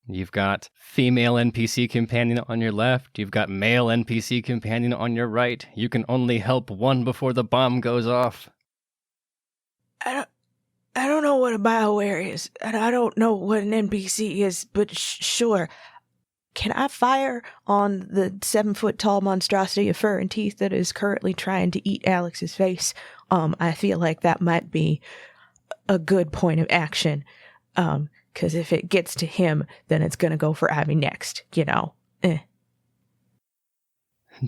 You've got female NPC companion on your left. You've got male NPC companion on your right. You can only help one before the bomb goes off. I don't know what a BioWare is, and I don't know what an NPC is, but sure. Can I fire on the 7-foot-tall monstrosity of fur and teeth that is currently trying to eat Alex's face? I feel like that might be a good point of action. Because if it gets to him, then it's going to go for Ivy next, you know.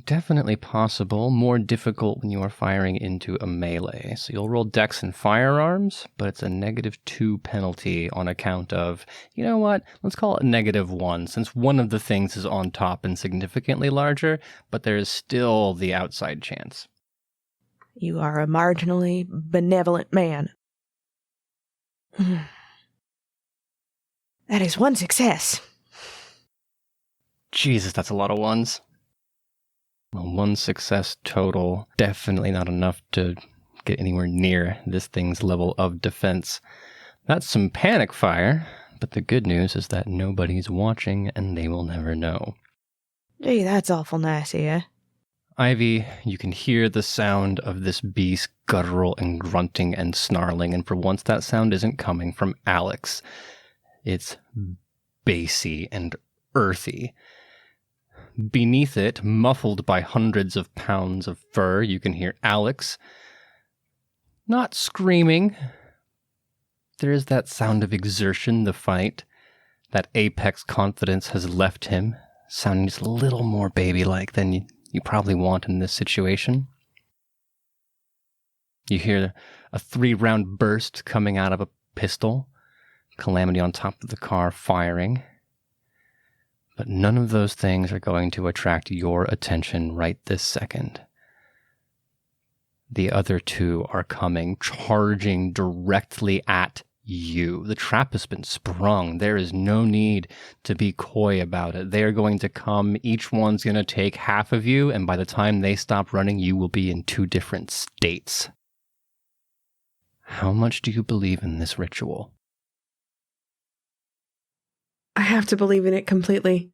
Definitely possible. More difficult when you are firing into a melee. So you'll roll dex and firearms, but it's a -2 penalty on account of, you know what, let's call it -1, since one of the things is on top and significantly larger, but there is still the outside chance. You are a marginally benevolent man. That is one success. Jesus, that's a lot of ones. Well, one success total. Definitely not enough to get anywhere near this thing's level of defense. That's some panic fire, but the good news is that nobody's watching and they will never know. Gee, that's awful nice of you. Ivy, you can hear the sound of this beast guttural and grunting and snarling, and for once that sound isn't coming from Alex. It's bassy and earthy. Beneath it, muffled by hundreds of pounds of fur, you can hear Alex. Not screaming. There is that sound of exertion, the fight. That apex confidence has left him, sounding just a little more baby-like than you probably want in this situation. You hear a 3-round burst coming out of a pistol. Calamity on top of the car firing. But none of those things are going to attract your attention right this second. The other two are coming, charging directly at you. The trap has been sprung. There is no need to be coy about it. They are going to come. Each one's going to take half of you, and by the time they stop running, you will be in 2 different states. How much do you believe in this ritual? I have to believe in it completely.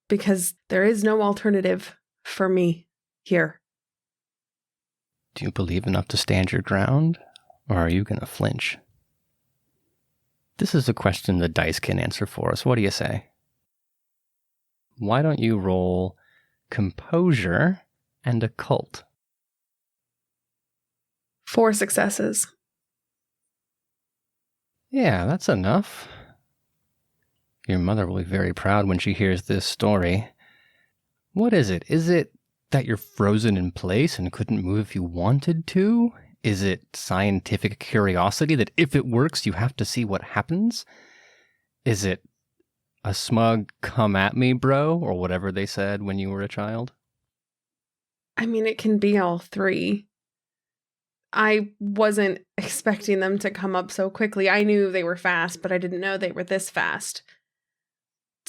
Because there is no alternative for me here. Do you believe enough to stand your ground, or are you going to flinch? This is a question the dice can answer for us. What do you say? Why don't you roll composure and occult? 4 successes. Yeah, that's enough. Your mother will be very proud when she hears this story. What is it? Is it that you're frozen in place and couldn't move if you wanted to? Is it scientific curiosity that if it works, you have to see what happens? Is it a smug come at me, bro, or whatever they said when you were a child? I mean, it can be all 3. I wasn't expecting them to come up so quickly. I knew they were fast, but I didn't know they were this fast.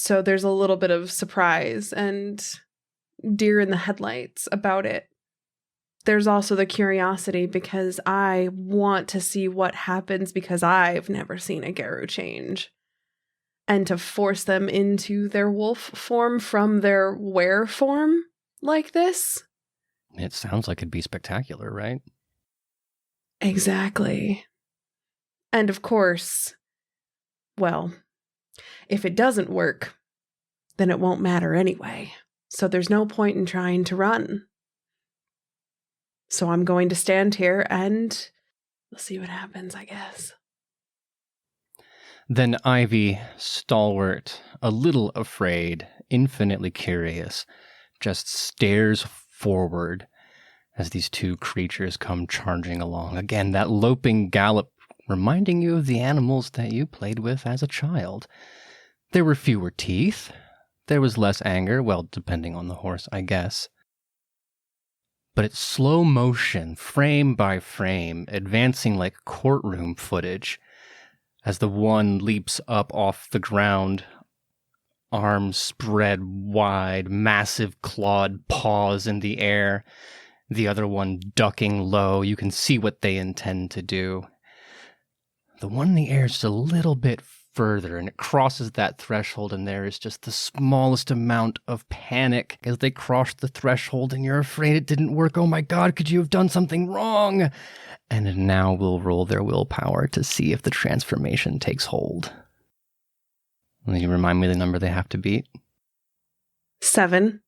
So there's a little bit of surprise and deer in the headlights about it. There's also the curiosity because I want to see what happens because I've never seen a LaRoux change. And to force them into their wolf form from their were form like this? It sounds like it'd be spectacular, right? Exactly. And of course, well, if it doesn't work, then it won't matter anyway. So there's no point in trying to run. So I'm going to stand here and we'll see what happens, I guess. Then Ivy, stalwart, a little afraid, infinitely curious, just stares forward as these two creatures come charging along. Again, that loping gallop reminding you of the animals that you played with as a child. There were fewer teeth. There was less anger, well, depending on the horse, I guess. But it's slow motion, frame by frame, advancing like courtroom footage, as the one leaps up off the ground, arms spread wide, massive clawed paws in the air, the other one ducking low. You can see what they intend to do. The one in the air is just a little bit further, and it crosses that threshold, and there is just the smallest amount of panic as they cross the threshold, and you're afraid it didn't work. Oh my god, could you have done something wrong? And now we'll roll their willpower to see if the transformation takes hold. Will you remind me the number they have to beat? 7.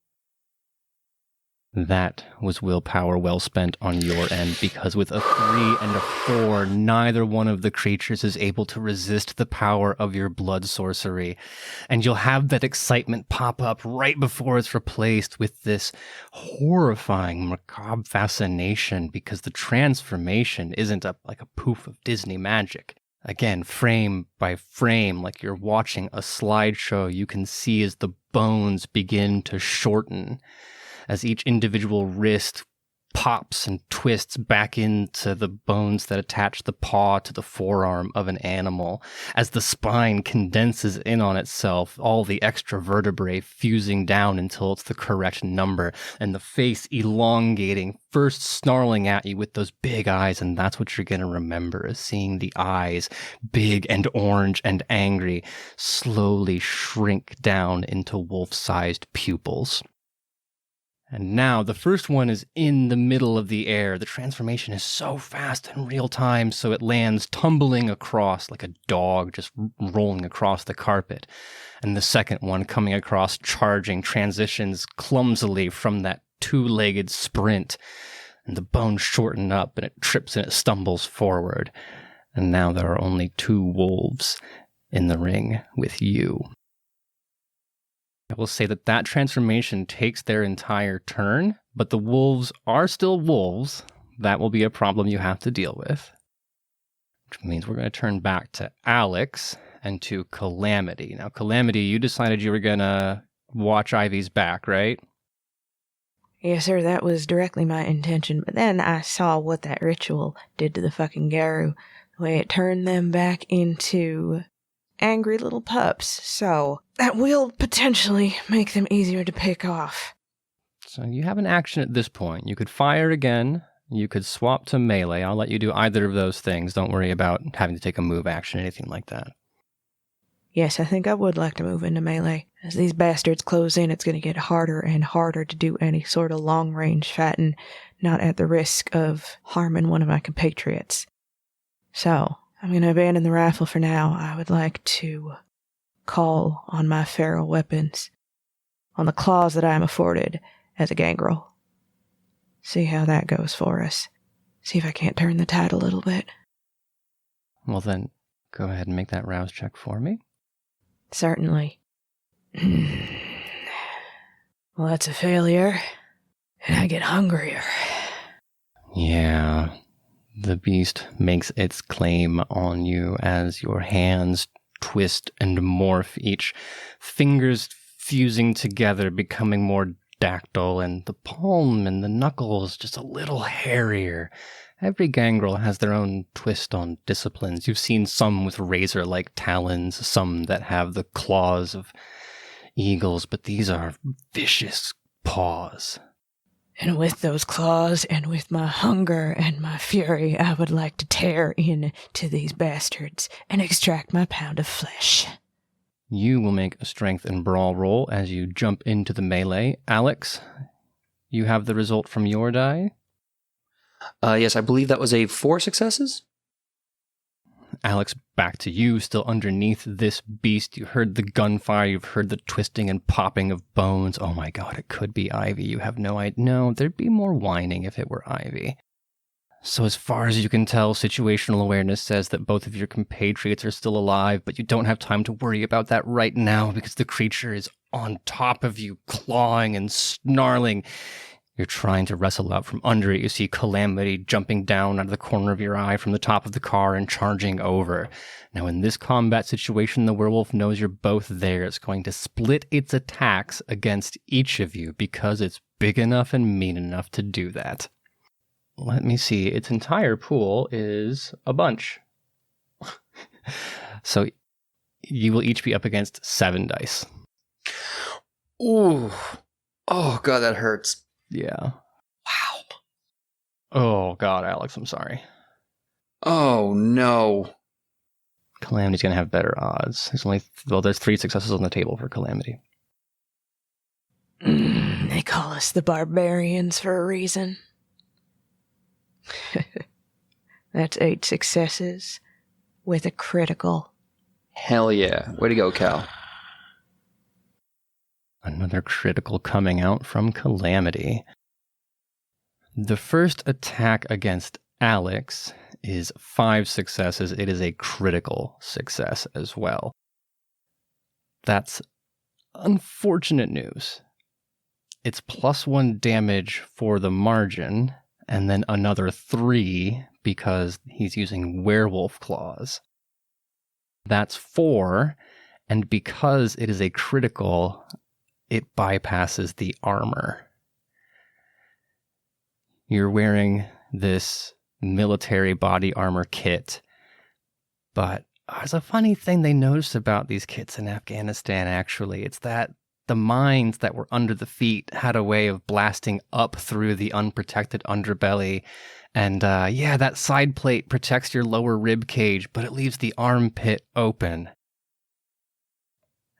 That was willpower well spent on your end, because with a 3 and a 4, neither one of the creatures is able to resist the power of your blood sorcery. And you'll have that excitement pop up right before it's replaced with this horrifying, macabre fascination, because the transformation isn't like a poof of Disney magic. Again, frame by frame, like you're watching a slideshow, you can see as the bones begin to shorten, as each individual wrist pops and twists back into the bones that attach the paw to the forearm of an animal, as the spine condenses in on itself, all the extra vertebrae fusing down until it's the correct number, and the face elongating, first snarling at you with those big eyes, and that's what you're going to remember, is seeing the eyes, big and orange and angry, slowly shrink down into wolf-sized pupils. And now the first one is in the middle of the air. The transformation is so fast in real time, so it lands tumbling across like a dog just rolling across the carpet. And the second one coming across, charging, transitions clumsily from that two-legged sprint. And the bones shorten up, and it trips and it stumbles forward. And now there are only 2 wolves in the ring with you. I will say that transformation takes their entire turn, but the wolves are still wolves. That will be a problem you have to deal with. Which means we're going to turn back to Alex and to Calamity. Now, Calamity, you decided you were going to watch Ivy's back, right? Yes, sir, that was directly my intention, but then I saw what that ritual did to the fucking Garou, the way it turned them back into angry little pups, so that will potentially make them easier to pick off. So you have an action at this point. You could fire again. You could swap to melee. I'll let you do either of those things. Don't worry about having to take a move action, anything like that. Yes, I think I would like to move into melee. As these bastards close in, it's going to get harder and harder to do any sort of long-range fighting, not at the risk of harming one of my compatriots. So I'm going to abandon the rifle for now. I would like to call on my feral weapons, on the claws that I am afforded as a gangrel. See how that goes for us. See if I can't turn the tide a little bit. Well then, go ahead and make that rouse check for me. Certainly. Well, that's a failure, and I get hungrier. Yeah. The beast makes its claim on you as your hands twist and morph, each fingers fusing together, becoming more dactyl, and the palm and the knuckles just a little hairier. Every gangrel has their own twist on disciplines. You've seen some with razor-like talons, some that have the claws of eagles, but these are vicious paws. And with those claws, and with my hunger and my fury, I would like to tear into these bastards and extract my pound of flesh. You will make a strength and brawl roll as you jump into the melee. Alex, you have the result from your die? Yes, I believe that was a 4 successes. Alex, back to you, still underneath this beast. You heard the gunfire, you've heard the twisting and popping of bones. Oh my god, it could be Ivy. You have no idea. No, there'd be more whining if it were Ivy. So as far as you can tell, situational awareness says that both of your compatriots are still alive, but you don't have time to worry about that right now because the creature is on top of you, clawing and snarling. You're trying to wrestle out from under it. You see Calamity jumping down out of the corner of your eye from the top of the car and charging over. Now, in this combat situation, the werewolf knows you're both there. It's going to split its attacks against each of you because it's big enough and mean enough to do that. Let me see. Its entire pool is a bunch. So you will each be up against 7 dice. Ooh. Oh, God, that hurts. Yeah. Wow. Oh, God, Alex, I'm sorry. Oh, no. Calamity's going to have better odds. There's 3 successes on the table for Calamity. They call us the barbarians for a reason. That's 8 successes with a critical. Hell yeah. Way to go, Cal. Another critical coming out from Calamity. The first attack against Alex is 5 successes. It is a critical success as well. That's unfortunate news. It's +1 damage for the margin, and then another 3 because he's using werewolf claws. That's 4, and because it is a critical, it bypasses the armor. You're wearing this military body armor kit, but there's a funny thing they noticed about these kits in Afghanistan, actually. It's that the mines that were under the feet had a way of blasting up through the unprotected underbelly. And that side plate protects your lower rib cage, but it leaves the armpit open.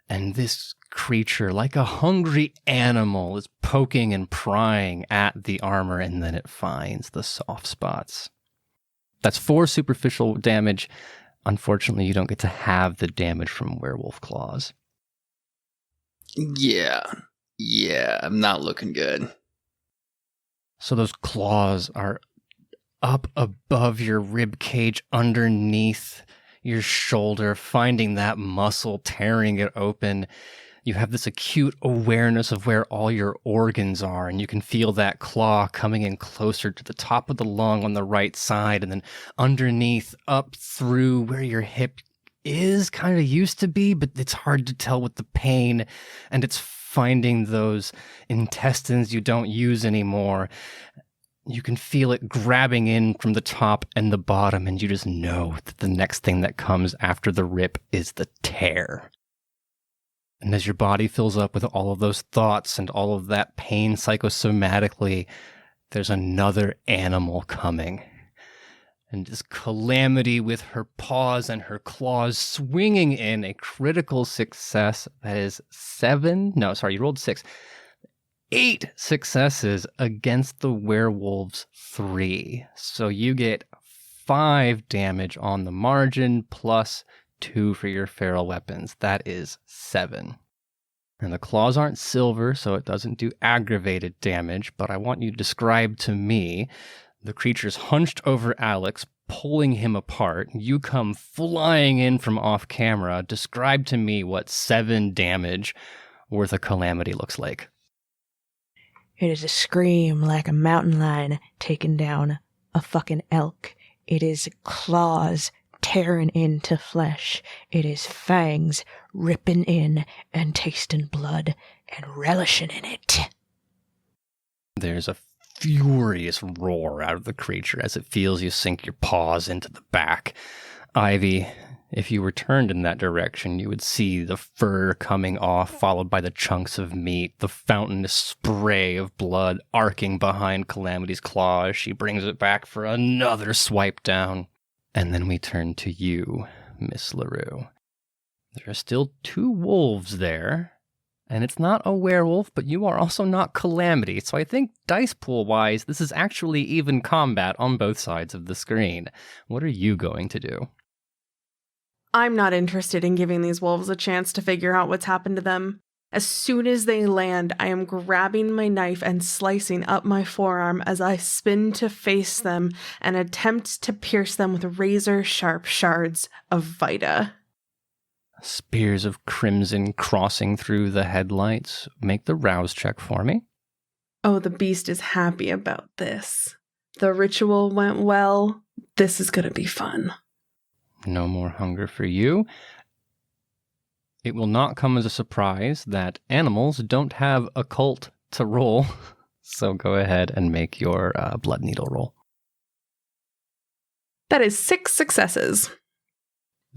And this creature, like a hungry animal, is poking and prying at the armor, and then it finds the soft spots. That's 4 superficial damage. Unfortunately, you don't get to have the damage from werewolf claws. Yeah, I'm not looking good. So those claws are up above your rib cage, underneath your shoulder, finding that muscle, tearing it open. You have this acute awareness of where all your organs are, and you can feel that claw coming in closer to the top of the lung on the right side, and then underneath, up through where your hip is kind of used to be, but it's hard to tell with the pain, and it's finding those intestines you don't use anymore. You can feel it grabbing in from the top and the bottom, and you just know that the next thing that comes after the rip is the tear. And as your body fills up with all of those thoughts and all of that pain psychosomatically, there's another animal coming. And this Calamity with her paws and her claws swinging in a critical success. That is 7. No, sorry, you rolled 6. 8 successes against the werewolves 3. So you get 5 damage on the margin plus 2 for your feral weapons. That is 7. And the claws aren't silver, so it doesn't do aggravated damage, but I want you to describe to me the creature's hunched over Alex, pulling him apart. You come flying in from off camera. Describe to me what 7 damage worth of Calamity looks like. It is a scream like a mountain lion taking down a fucking elk. It is claws tearing into flesh. It is fangs ripping in and tasting blood and relishing in it. There's a furious roar out of the creature as it feels you sink your paws into the back. Ivy, if you were turned in that direction, you would see the fur coming off, followed by the chunks of meat, the fountainous spray of blood arcing behind Calamity's claw as she brings it back for another swipe down. And then we turn to you, Miss LaRoux. There are still 2 wolves there, and it's not a werewolf, but you are also not Calamity, so I think dice pool-wise, this is actually even combat on both sides of the screen. What are you going to do? I'm not interested in giving these wolves a chance to figure out what's happened to them. As soon as they land, I am grabbing my knife and slicing up my forearm as I spin to face them and attempt to pierce them with razor-sharp shards of Vita. spears of crimson crossing through the headlights. Make the rouse check for me. Oh, the beast is happy about this. The ritual went well. This is going to be fun. No more hunger for you. It will not come as a surprise that animals don't have occult to roll, so go ahead and make your blood needle roll. That is 6 successes.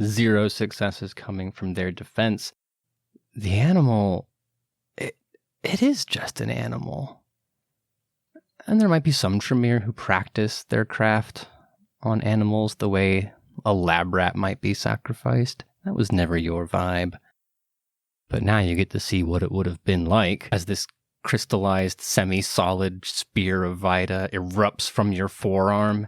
0 successes coming from their defense. The animal, it is just an animal. And there might be some Tremere who practice their craft on animals the way a lab rat might be sacrificed. That was never your vibe. But now you get to see what it would have been like as this crystallized, semi-solid spear of Vita erupts from your forearm,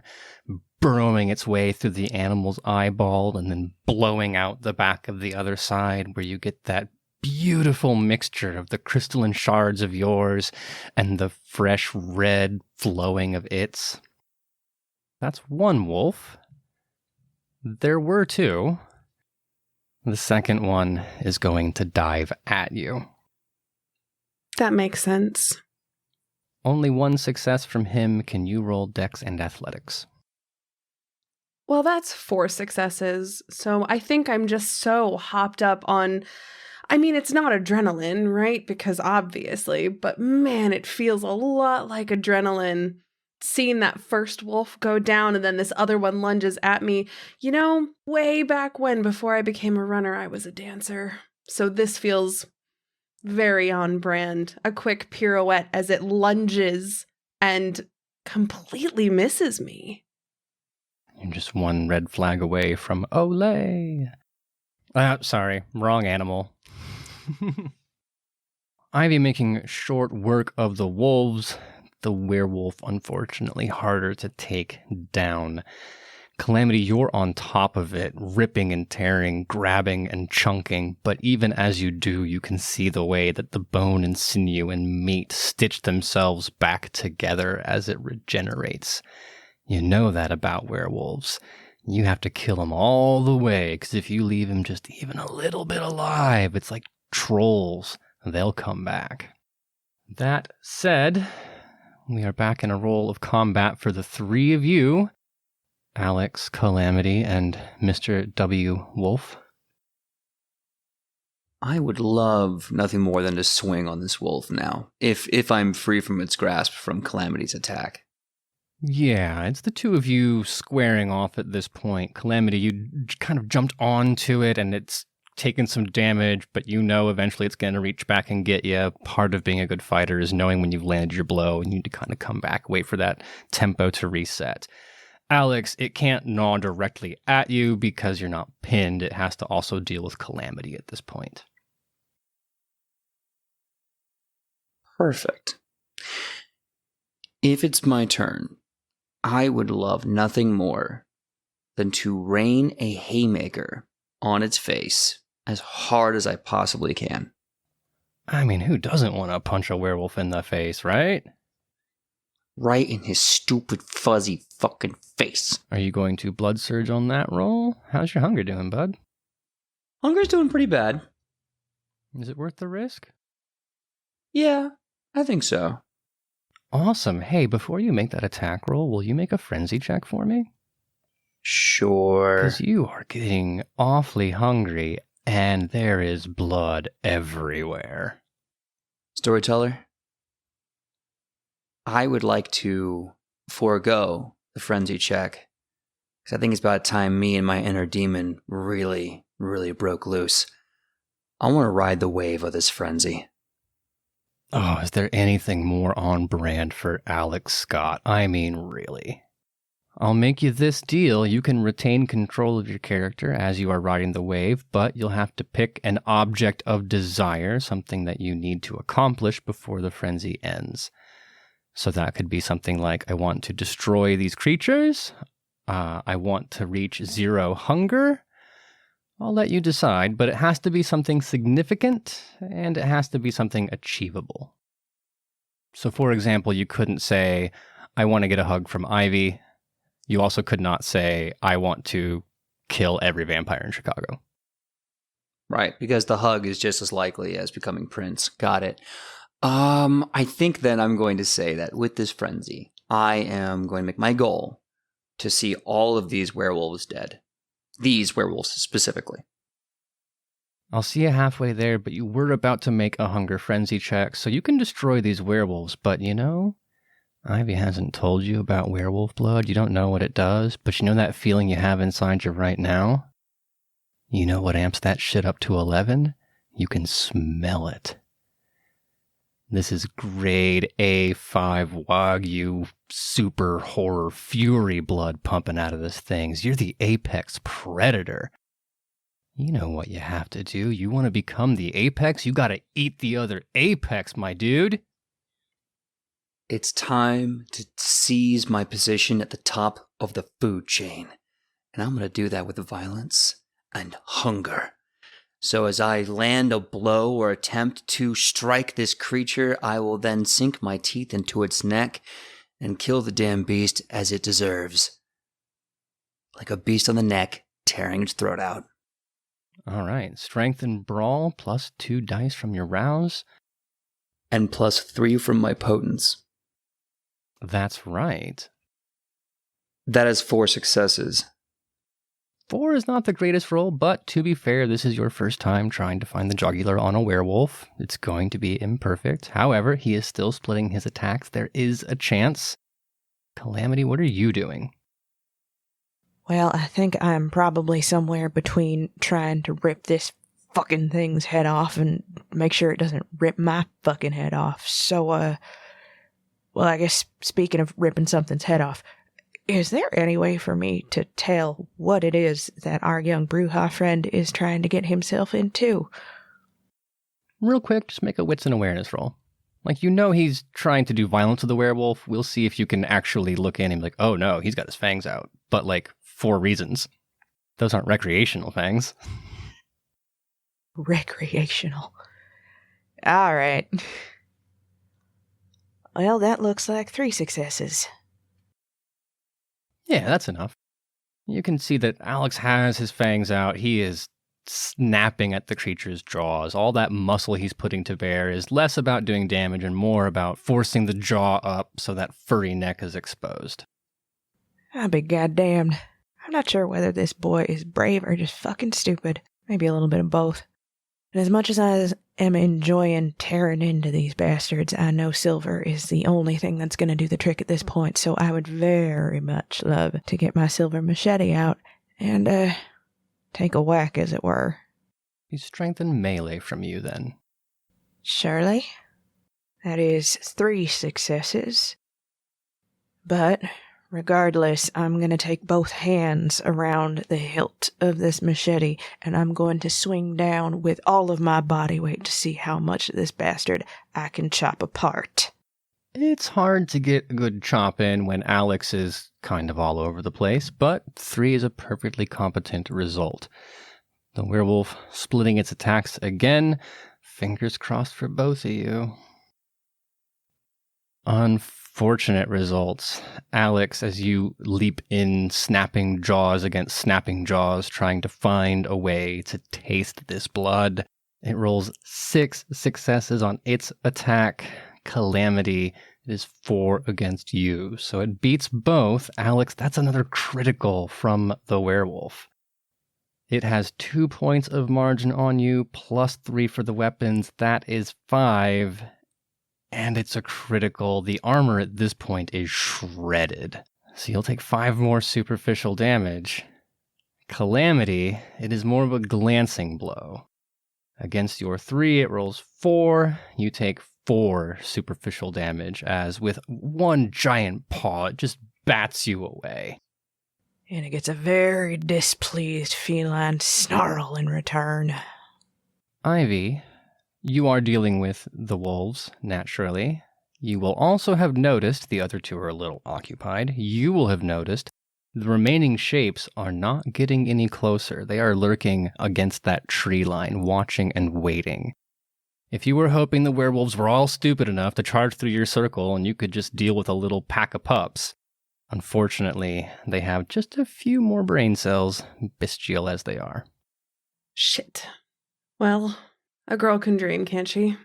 burrowing its way through the animal's eyeball and then blowing out the back of the other side, where you get that beautiful mixture of the crystalline shards of yours and the fresh red flowing of its. That's one wolf. There were 2. The second one is going to dive at you. That makes sense. Only 1 success from him. Can you roll Dex and Athletics? Well, that's 4 successes. So I think I'm just so hopped up on, I mean, it's not adrenaline, right? Because obviously, but man, it feels a lot like adrenaline. Seeing that first wolf go down and then this other one lunges at me. You know, way back when, before I became a runner, I was a dancer. So this feels very on brand. A quick pirouette as it lunges and completely misses me. You're just 1 red flag away from Olay. Sorry, wrong animal. Ivy making short work of the wolves. The werewolf, unfortunately, harder to take down. Calamity, you're on top of it, ripping and tearing, grabbing and chunking, but even as you do, you can see the way that the bone and sinew and meat stitch themselves back together as it regenerates. You know that about werewolves. You have to kill them all the way, because if you leave them just even a little bit alive, it's like trolls. They'll come back. That said, we are back in a roll of combat for the 3 of you, Alex, Calamity, and Mr. W. Wolf. I would love nothing more than to swing on this wolf now, if I'm free from its grasp from Calamity's attack. Yeah, it's the 2 of you squaring off at this point. Calamity, you kind of jumped onto it, and it's taken some damage, but you know eventually it's going to reach back and get you. Part of being a good fighter is knowing when you've landed your blow and you need to kind of come back, wait for that tempo to reset. Alex, it can't gnaw directly at you because you're not pinned. It has to also deal with Calamity at this point. Perfect. If it's my turn, I would love nothing more than to rain a haymaker on its face as hard as I possibly can. I mean, who doesn't want to punch a werewolf in the face, right? Right in his stupid, fuzzy fucking face. Are you going to blood surge on that roll? How's your hunger doing, bud? Hunger's doing pretty bad. Is it worth the risk? Yeah, I think so. Awesome. Hey, before you make that attack roll, will you make a frenzy check for me? Sure. Because you are getting awfully hungry, and there is blood everywhere. Storyteller, I would like to forego the frenzy check, because I think it's about time me and my inner demon really broke loose. I want to ride the wave of this frenzy. Oh, is there anything more on brand for Alex Scott? I mean, really. I'll make you this deal. You can retain control of your character as you are riding the wave, but you'll have to pick an object of desire, something that you need to accomplish before the frenzy ends. So that could be something like, I want to destroy these creatures. I want to reach 0 hunger. I'll let you decide, but it has to be something significant, and it has to be something achievable. So, for example, you couldn't say, I want to get a hug from Ivy. You also could not say, I want to kill every vampire in Chicago. Right, because the hug is just as likely as becoming Prince. Got it. I think then I'm going to say that with this frenzy, I am going to make my goal to see all of these werewolves dead. These werewolves specifically. I'll see you halfway there, but you were about to make a hunger frenzy check, so you can destroy these werewolves. But Ivy hasn't told you about werewolf blood. You don't know what it does, but you know that feeling you have inside you right now? You know what amps that shit up to 11? You can smell it. This is grade A5 Wagyu super horror fury blood pumping out of this thing. You're the apex predator. You know what you have to do. You want to become the apex? You gotta eat the other apex, my dude. It's time to seize my position at the top of the food chain. And I'm going to do that with violence and hunger. So as I land a blow or attempt to strike this creature, I will then sink my teeth into its neck and kill the damn beast as it deserves. Like a beast on the neck, tearing its throat out. All right. Strength and brawl, plus 2 dice from your rouse. And plus 3 from my potence. That's right. That is 4 successes. 4 is not the greatest roll, but to be fair, this is your first time trying to find the jugular on a werewolf. It's going to be imperfect. However, he is still splitting his attacks. There is a chance. Calamity, what are you doing? Well, I think I'm probably somewhere between trying to rip this fucking thing's head off and make sure it doesn't rip my fucking head off. So, well, I guess speaking of ripping something's head off, is there any way for me to tell what it is that our young Bruja friend is trying to get himself into? Real quick, just make a wits and awareness roll. Like, he's trying to do violence to the werewolf. We'll see if you can actually look in and be like, oh no, he's got his fangs out. But like, 4 reasons. Those aren't recreational fangs. Recreational. All right. Well, that looks like 3 successes. Yeah, that's enough. You can see that Alex has his fangs out. He is snapping at the creature's jaws. All that muscle he's putting to bear is less about doing damage and more about forcing the jaw up so that furry neck is exposed. I'll be goddamned. I'm not sure whether this boy is brave or just fucking stupid. Maybe a little bit of both. And as much as I am enjoying tearing into these bastards, I know silver is the only thing that's going to do the trick at this point, so I would very much love to get my silver machete out and, take a whack, as it were. He's strengthened melee from you, then. Surely. That is 3 successes. But regardless, I'm going to take both hands around the hilt of this machete, and I'm going to swing down with all of my body weight to see how much of this bastard I can chop apart. It's hard to get a good chop in when Alex is kind of all over the place, but 3 is a perfectly competent result. The werewolf splitting its attacks again. Fingers crossed for both of you. Unfortunate results. Alex, as you leap in, snapping jaws against snapping jaws, trying to find a way to taste this blood. It rolls 6 successes on its attack. Calamity, it is 4 against you. So it beats both. Alex, that's another critical from the werewolf. It has 2 points of margin on you, plus 3 for the weapons. That is 5. And it's a critical. The armor at this point is shredded. So you'll take 5 more superficial damage. Calamity, it is more of a glancing blow. Against your 3, it rolls 4. You take 4 superficial damage as with one giant paw, it just bats you away. And it gets a very displeased feline snarl in return. Ivy, you are dealing with the wolves, naturally. You will also have noticed, the other 2 are a little occupied, you will have noticed the remaining shapes are not getting any closer. They are lurking against that tree line, watching and waiting. If you were hoping the werewolves were all stupid enough to charge through your circle and you could just deal with a little pack of pups, unfortunately, they have just a few more brain cells, bestial as they are. Shit. Well, a girl can dream, can't she?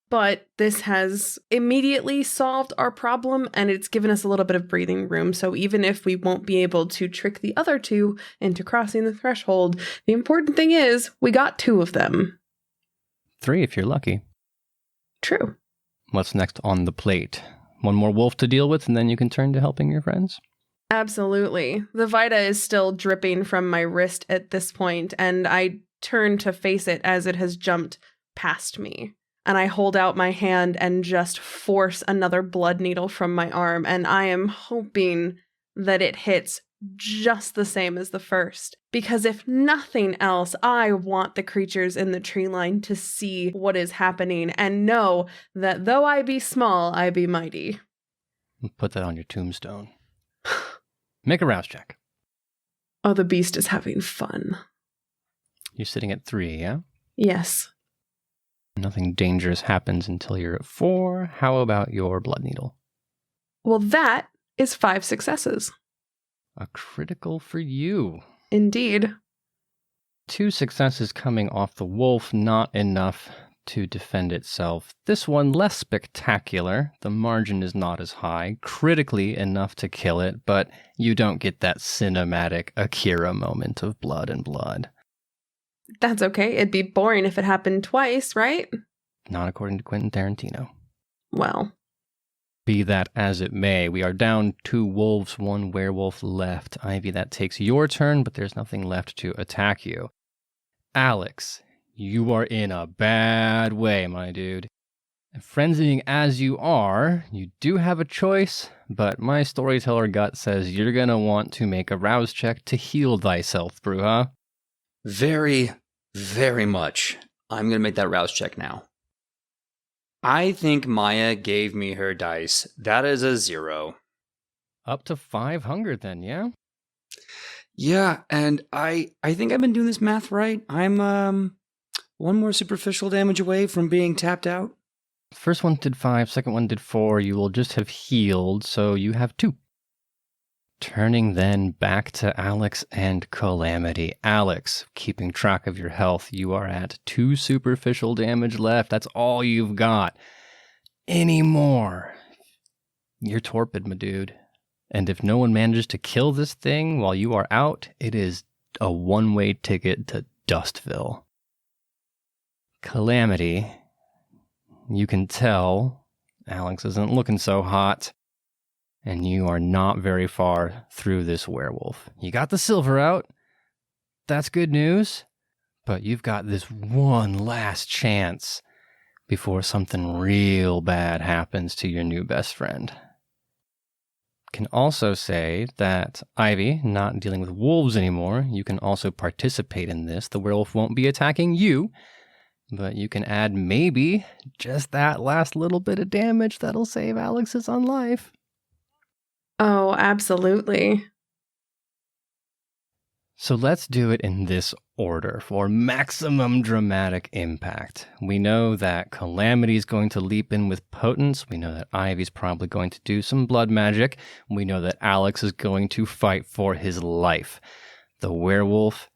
But this has immediately solved our problem, and it's given us a little bit of breathing room. So even if we won't be able to trick the other two into crossing the threshold, the important thing is we got 2 of them. 3 if you're lucky. True. What's next on the plate? One more wolf to deal with, and then you can turn to helping your friends? Absolutely. The Vita is still dripping from my wrist at this point, and I turn to face it as it has jumped past me. And I hold out my hand and just force another blood needle from my arm, and I am hoping that it hits just the same as the first. Because if nothing else, I want the creatures in the tree line to see what is happening and know that though I be small, I be mighty. Put that on your tombstone. Make a rouse check. Oh, the beast is having fun. You're sitting at 3, yeah? Yes. Nothing dangerous happens until you're at 4. How about your blood needle? Well, that is 5 successes. A critical for you. Indeed. 2 successes coming off the wolf, not enough to defend itself. This one less spectacular. The margin is not as high. Critically enough to kill it, but you don't get that cinematic Akira moment of blood and blood. That's okay. It'd be boring if it happened twice, right? Not according to Quentin Tarantino. Well. Be that as it may, we are down 2 wolves, 1 werewolf left. Ivy, that takes your turn, but there's nothing left to attack you. Alex, you are in a bad way, my dude. And frenzying as you are, you do have a choice, but my storyteller gut says you're going to want to make a rouse check to heal thyself, Bruja. Very, very much. I'm going to make that rouse check now. I think Maya gave me her dice. That is a 0. Up to 5 hunger then, yeah? Yeah, and I think I've been doing this math right. I'm 1 more superficial damage away from being tapped out. First one did 5, second one did 4. You will just have healed, so you have 2. Turning then back to Alex and Calamity. Alex, keeping track of your health, you are at 2 superficial damage left. That's all you've got. Any more, you're torpid, my dude. And if no one manages to kill this thing while you are out, it is a one-way ticket to Dustville. Calamity, you can tell Alex isn't looking so hot. And you are not very far through this werewolf. You got the silver out. That's good news. But you've got this one last chance before something real bad happens to your new best friend. Can also say that Ivy, not dealing with wolves anymore, you can also participate in this. The werewolf won't be attacking you, but you can add maybe just that last little bit of damage that'll save Alex's unlife. Oh, absolutely. So let's do it in this order for maximum dramatic impact. We know that Calamity is going to leap in with potence. We know that Ivy's probably going to do some blood magic. We know that Alex is going to fight for his life. The werewolf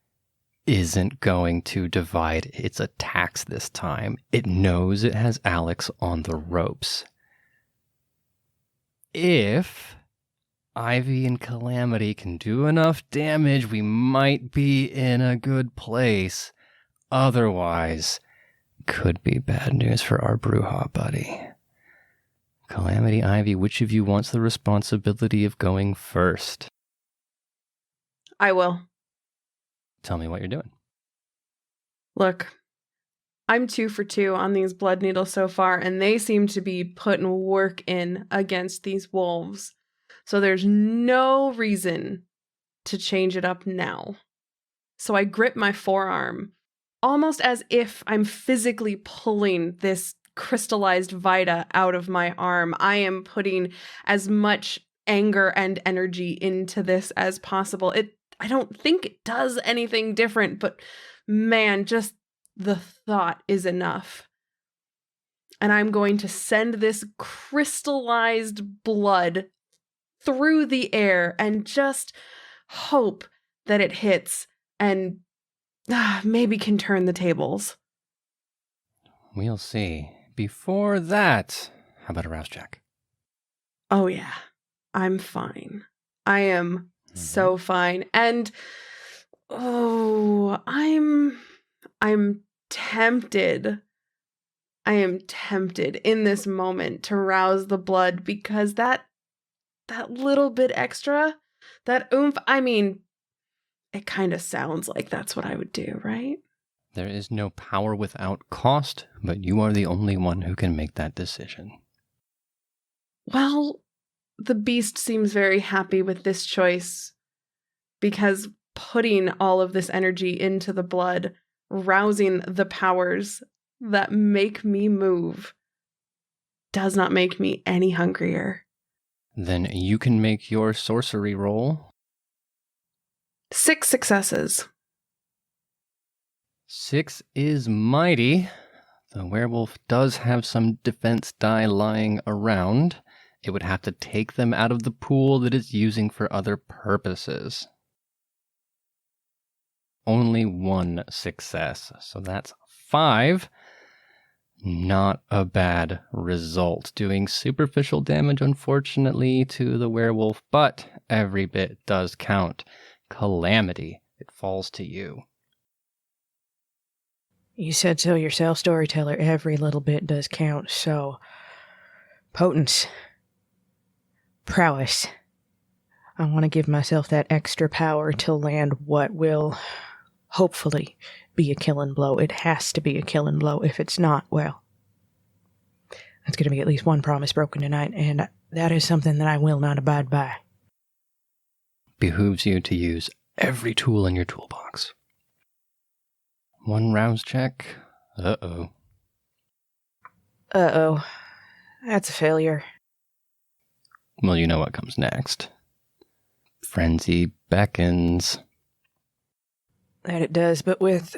isn't going to divide its attacks this time. It knows it has Alex on the ropes. If Ivy and Calamity can do enough damage, we might be in a good place. Otherwise, could be bad news for our Bruja buddy. Calamity, Ivy, which of you wants the responsibility of going first? I will. Tell me what you're doing. Look, I'm 2 for 2 on these blood needles so far, and they seem to be putting work in against these wolves. So there's no reason to change it up now. So I grip my forearm, almost as if I'm physically pulling this crystallized Vita out of my arm. I am putting as much anger and energy into this as possible. I don't think it does anything different, but man, just the thought is enough. And I'm going to send this crystallized blood through the air and just hope that it hits and maybe can turn the tables. We'll see. Before that, how about a rouse check? Oh, yeah. I'm fine. I am so fine. And, I'm tempted. I am tempted in this moment to rouse the blood because that little bit extra, that oomph, I mean, it kind of sounds like that's what I would do, right? There is no power without cost, but you are the only one who can make that decision. Well, the beast seems very happy with this choice because putting all of this energy into the blood, rousing the powers that make me move, does not make me any hungrier. Then you can make your sorcery roll. 6 successes. 6 is mighty. The werewolf does have some defense die lying around. It would have to take them out of the pool that it's using for other purposes. Only 1 success, so that's 5. Not a bad result. Doing superficial damage, unfortunately, to the werewolf, but every bit does count. Calamity, it falls to you. You said so yourself, Storyteller. Every little bit does count, so... Potence. Prowess. I want to give myself that extra power to land what will, hopefully, be a killing blow. It has to be a killing blow. If it's not, well, that's going to be at least one promise broken tonight, and that is something that I will not abide by. Behooves you to use every tool in your toolbox. 1 rouse check. Uh-oh. Uh-oh. That's a failure. Well, you know what comes next. Frenzy beckons. That it does, but with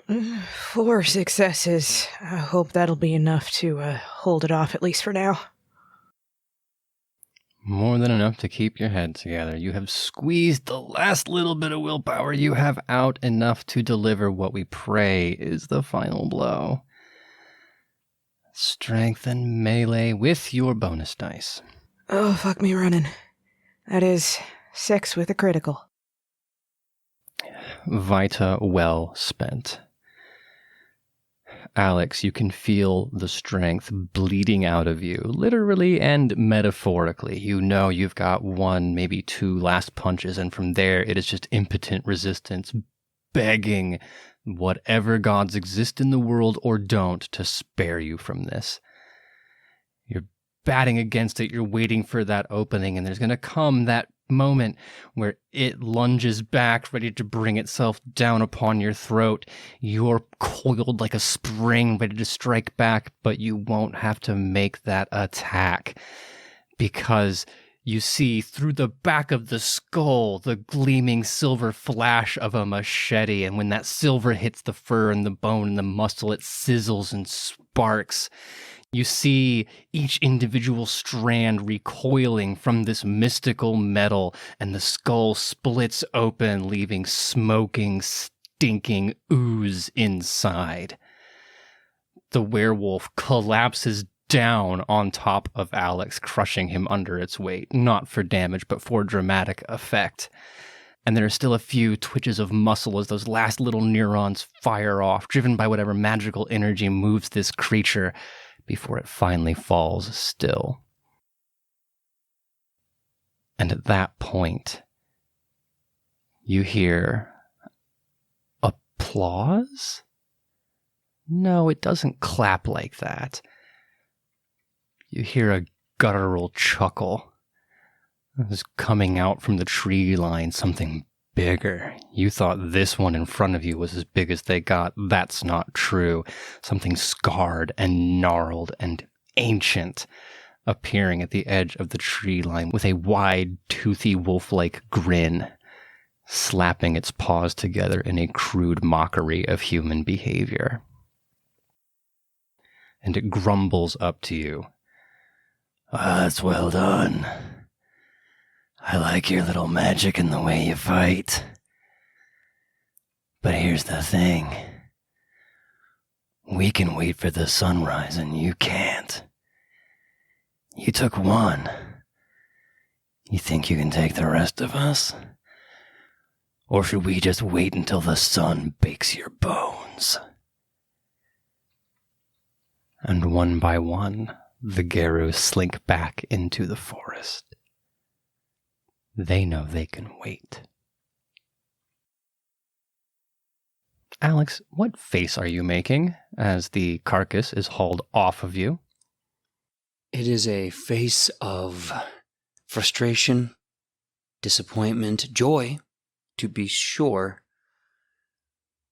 4 successes, I hope that'll be enough to hold it off, at least for now. More than enough to keep your head together. You have squeezed the last little bit of willpower you have out, enough to deliver what we pray is the final blow. Strength and melee with your bonus dice. Oh, fuck me running. That is 6 with a critical. Vita well spent. Alex, you can feel the strength bleeding out of you, literally and metaphorically. You know you've got 1, maybe 2 last punches, and from there it is just impotent resistance, begging whatever gods exist in the world or don't to spare you from this. You're batting against it, you're waiting for that opening, and there's going to come that moment where it lunges back, ready to bring itself down upon your throat. You're coiled like a spring, ready to strike back, but you won't have to make that attack because you see through the back of the skull the gleaming silver flash of a machete, and when that silver hits the fur and the bone and the muscle, it sizzles and sparks. You see each individual strand recoiling from this mystical metal, and the skull splits open, leaving smoking, stinking ooze inside. The werewolf collapses down on top of Alex, crushing him under its weight, not for damage, but for dramatic effect. And there are still a few twitches of muscle as those last little neurons fire off, driven by whatever magical energy moves this creature, before it finally falls still. And at that point, you hear applause? No, it doesn't clap like that. You hear a guttural chuckle. It's coming out from the tree line, something bigger. You thought this one in front of you was as big as they got. That's not true. Something scarred and gnarled and ancient appearing at the edge of the tree line with a wide, toothy, wolf-like grin, slapping its paws together in a crude mockery of human behavior. And it grumbles up to you. That's well done. I like your little magic and the way you fight. But here's the thing. We can wait for the sunrise and you can't. You took one. You think you can take the rest of us? Or should we just wait until the sun bakes your bones? And one by one, the Garus slink back into the forest. They know they can wait. Alex, what face are you making as the carcass is hauled off of you? It is a face of frustration, disappointment, joy, to be sure,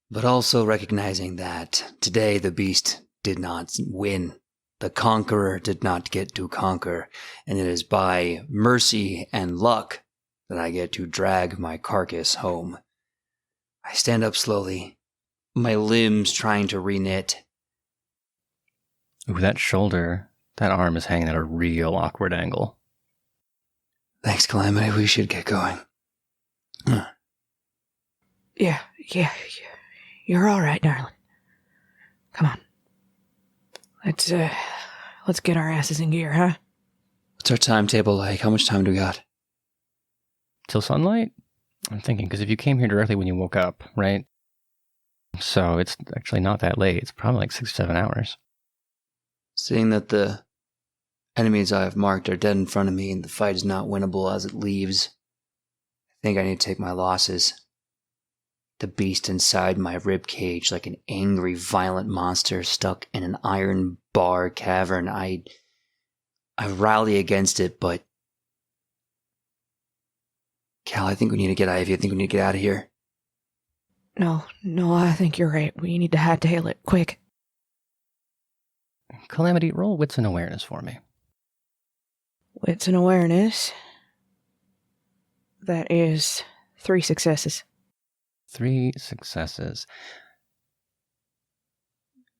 but also recognizing that today the beast did not win. The conqueror did not get to conquer, and it is by mercy and luck that I get to drag my carcass home. I stand up slowly, my limbs trying to re-knit. Ooh, that shoulder, that arm is hanging at a real awkward angle. Thanks, Calamity. We should get going. Yeah. You're all right, darling. Come on. Let's get our asses in gear, huh? What's our timetable like? How much time do we got? Till sunlight? I'm thinking, because if you came here directly when you woke up, right? So it's actually not that late. It's probably like 6 or 7 hours. Seeing that the enemies I have marked are dead in front of me and the fight is not winnable as it leaves, I think I need to take my losses. The beast inside my rib cage, like an angry, violent monster stuck in an iron bar cavern. I rally against it, but Cal, I think we need to get out of here. I think we need to get out of here. No, I think you're right. We need to hightail it, quick. Calamity, roll wits and awareness for me. Wits and awareness. That is 3 successes. 3 successes.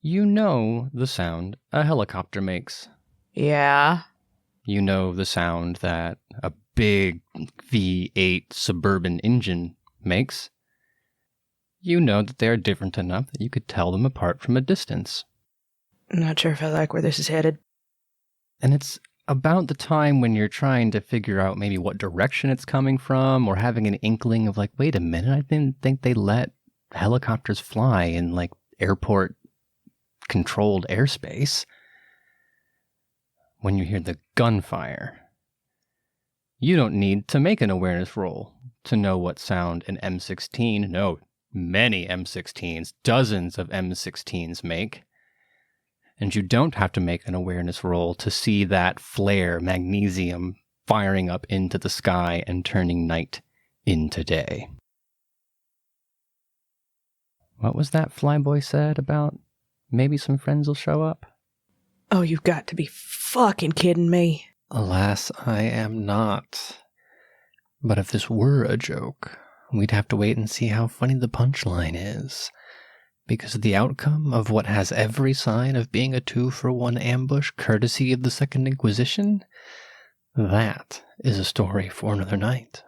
You know the sound a helicopter makes. Yeah. You know the sound that a big V8 suburban engine makes. You know that they are different enough that you could tell them apart from a distance. Not sure if I like where this is headed. And it's about the time when you're trying to figure out maybe what direction it's coming from, or having an inkling of like, wait a minute, I didn't think they let helicopters fly in like airport controlled airspace. When you hear the gunfire, you don't need to make an awareness roll to know what sound an M16, no, many M16s, dozens of M16s make. And you don't have to make an awareness roll to see that flare magnesium firing up into the sky and turning night into day. What was that flyboy said about maybe some friends will show up? Oh, you've got to be fucking kidding me. Alas, I am not. But if this were a joke, we'd have to wait and see how funny the punchline is. Because the outcome of what has every sign of being a 2-for-1 ambush courtesy of the Second Inquisition, that is a story for another night.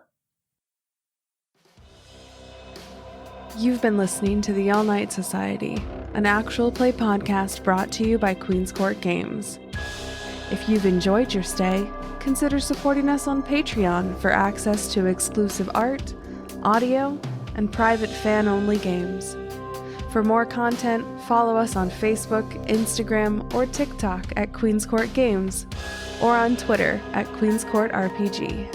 You've been listening to the All Night Society, an actual play podcast brought to you by Queen's Court Games. If you've enjoyed your stay, consider supporting us on Patreon for access to exclusive art, audio, and private fan-only games. For more content, follow us on Facebook, Instagram, or TikTok at Queen's Court Games, or on Twitter at Queen's Court RPG.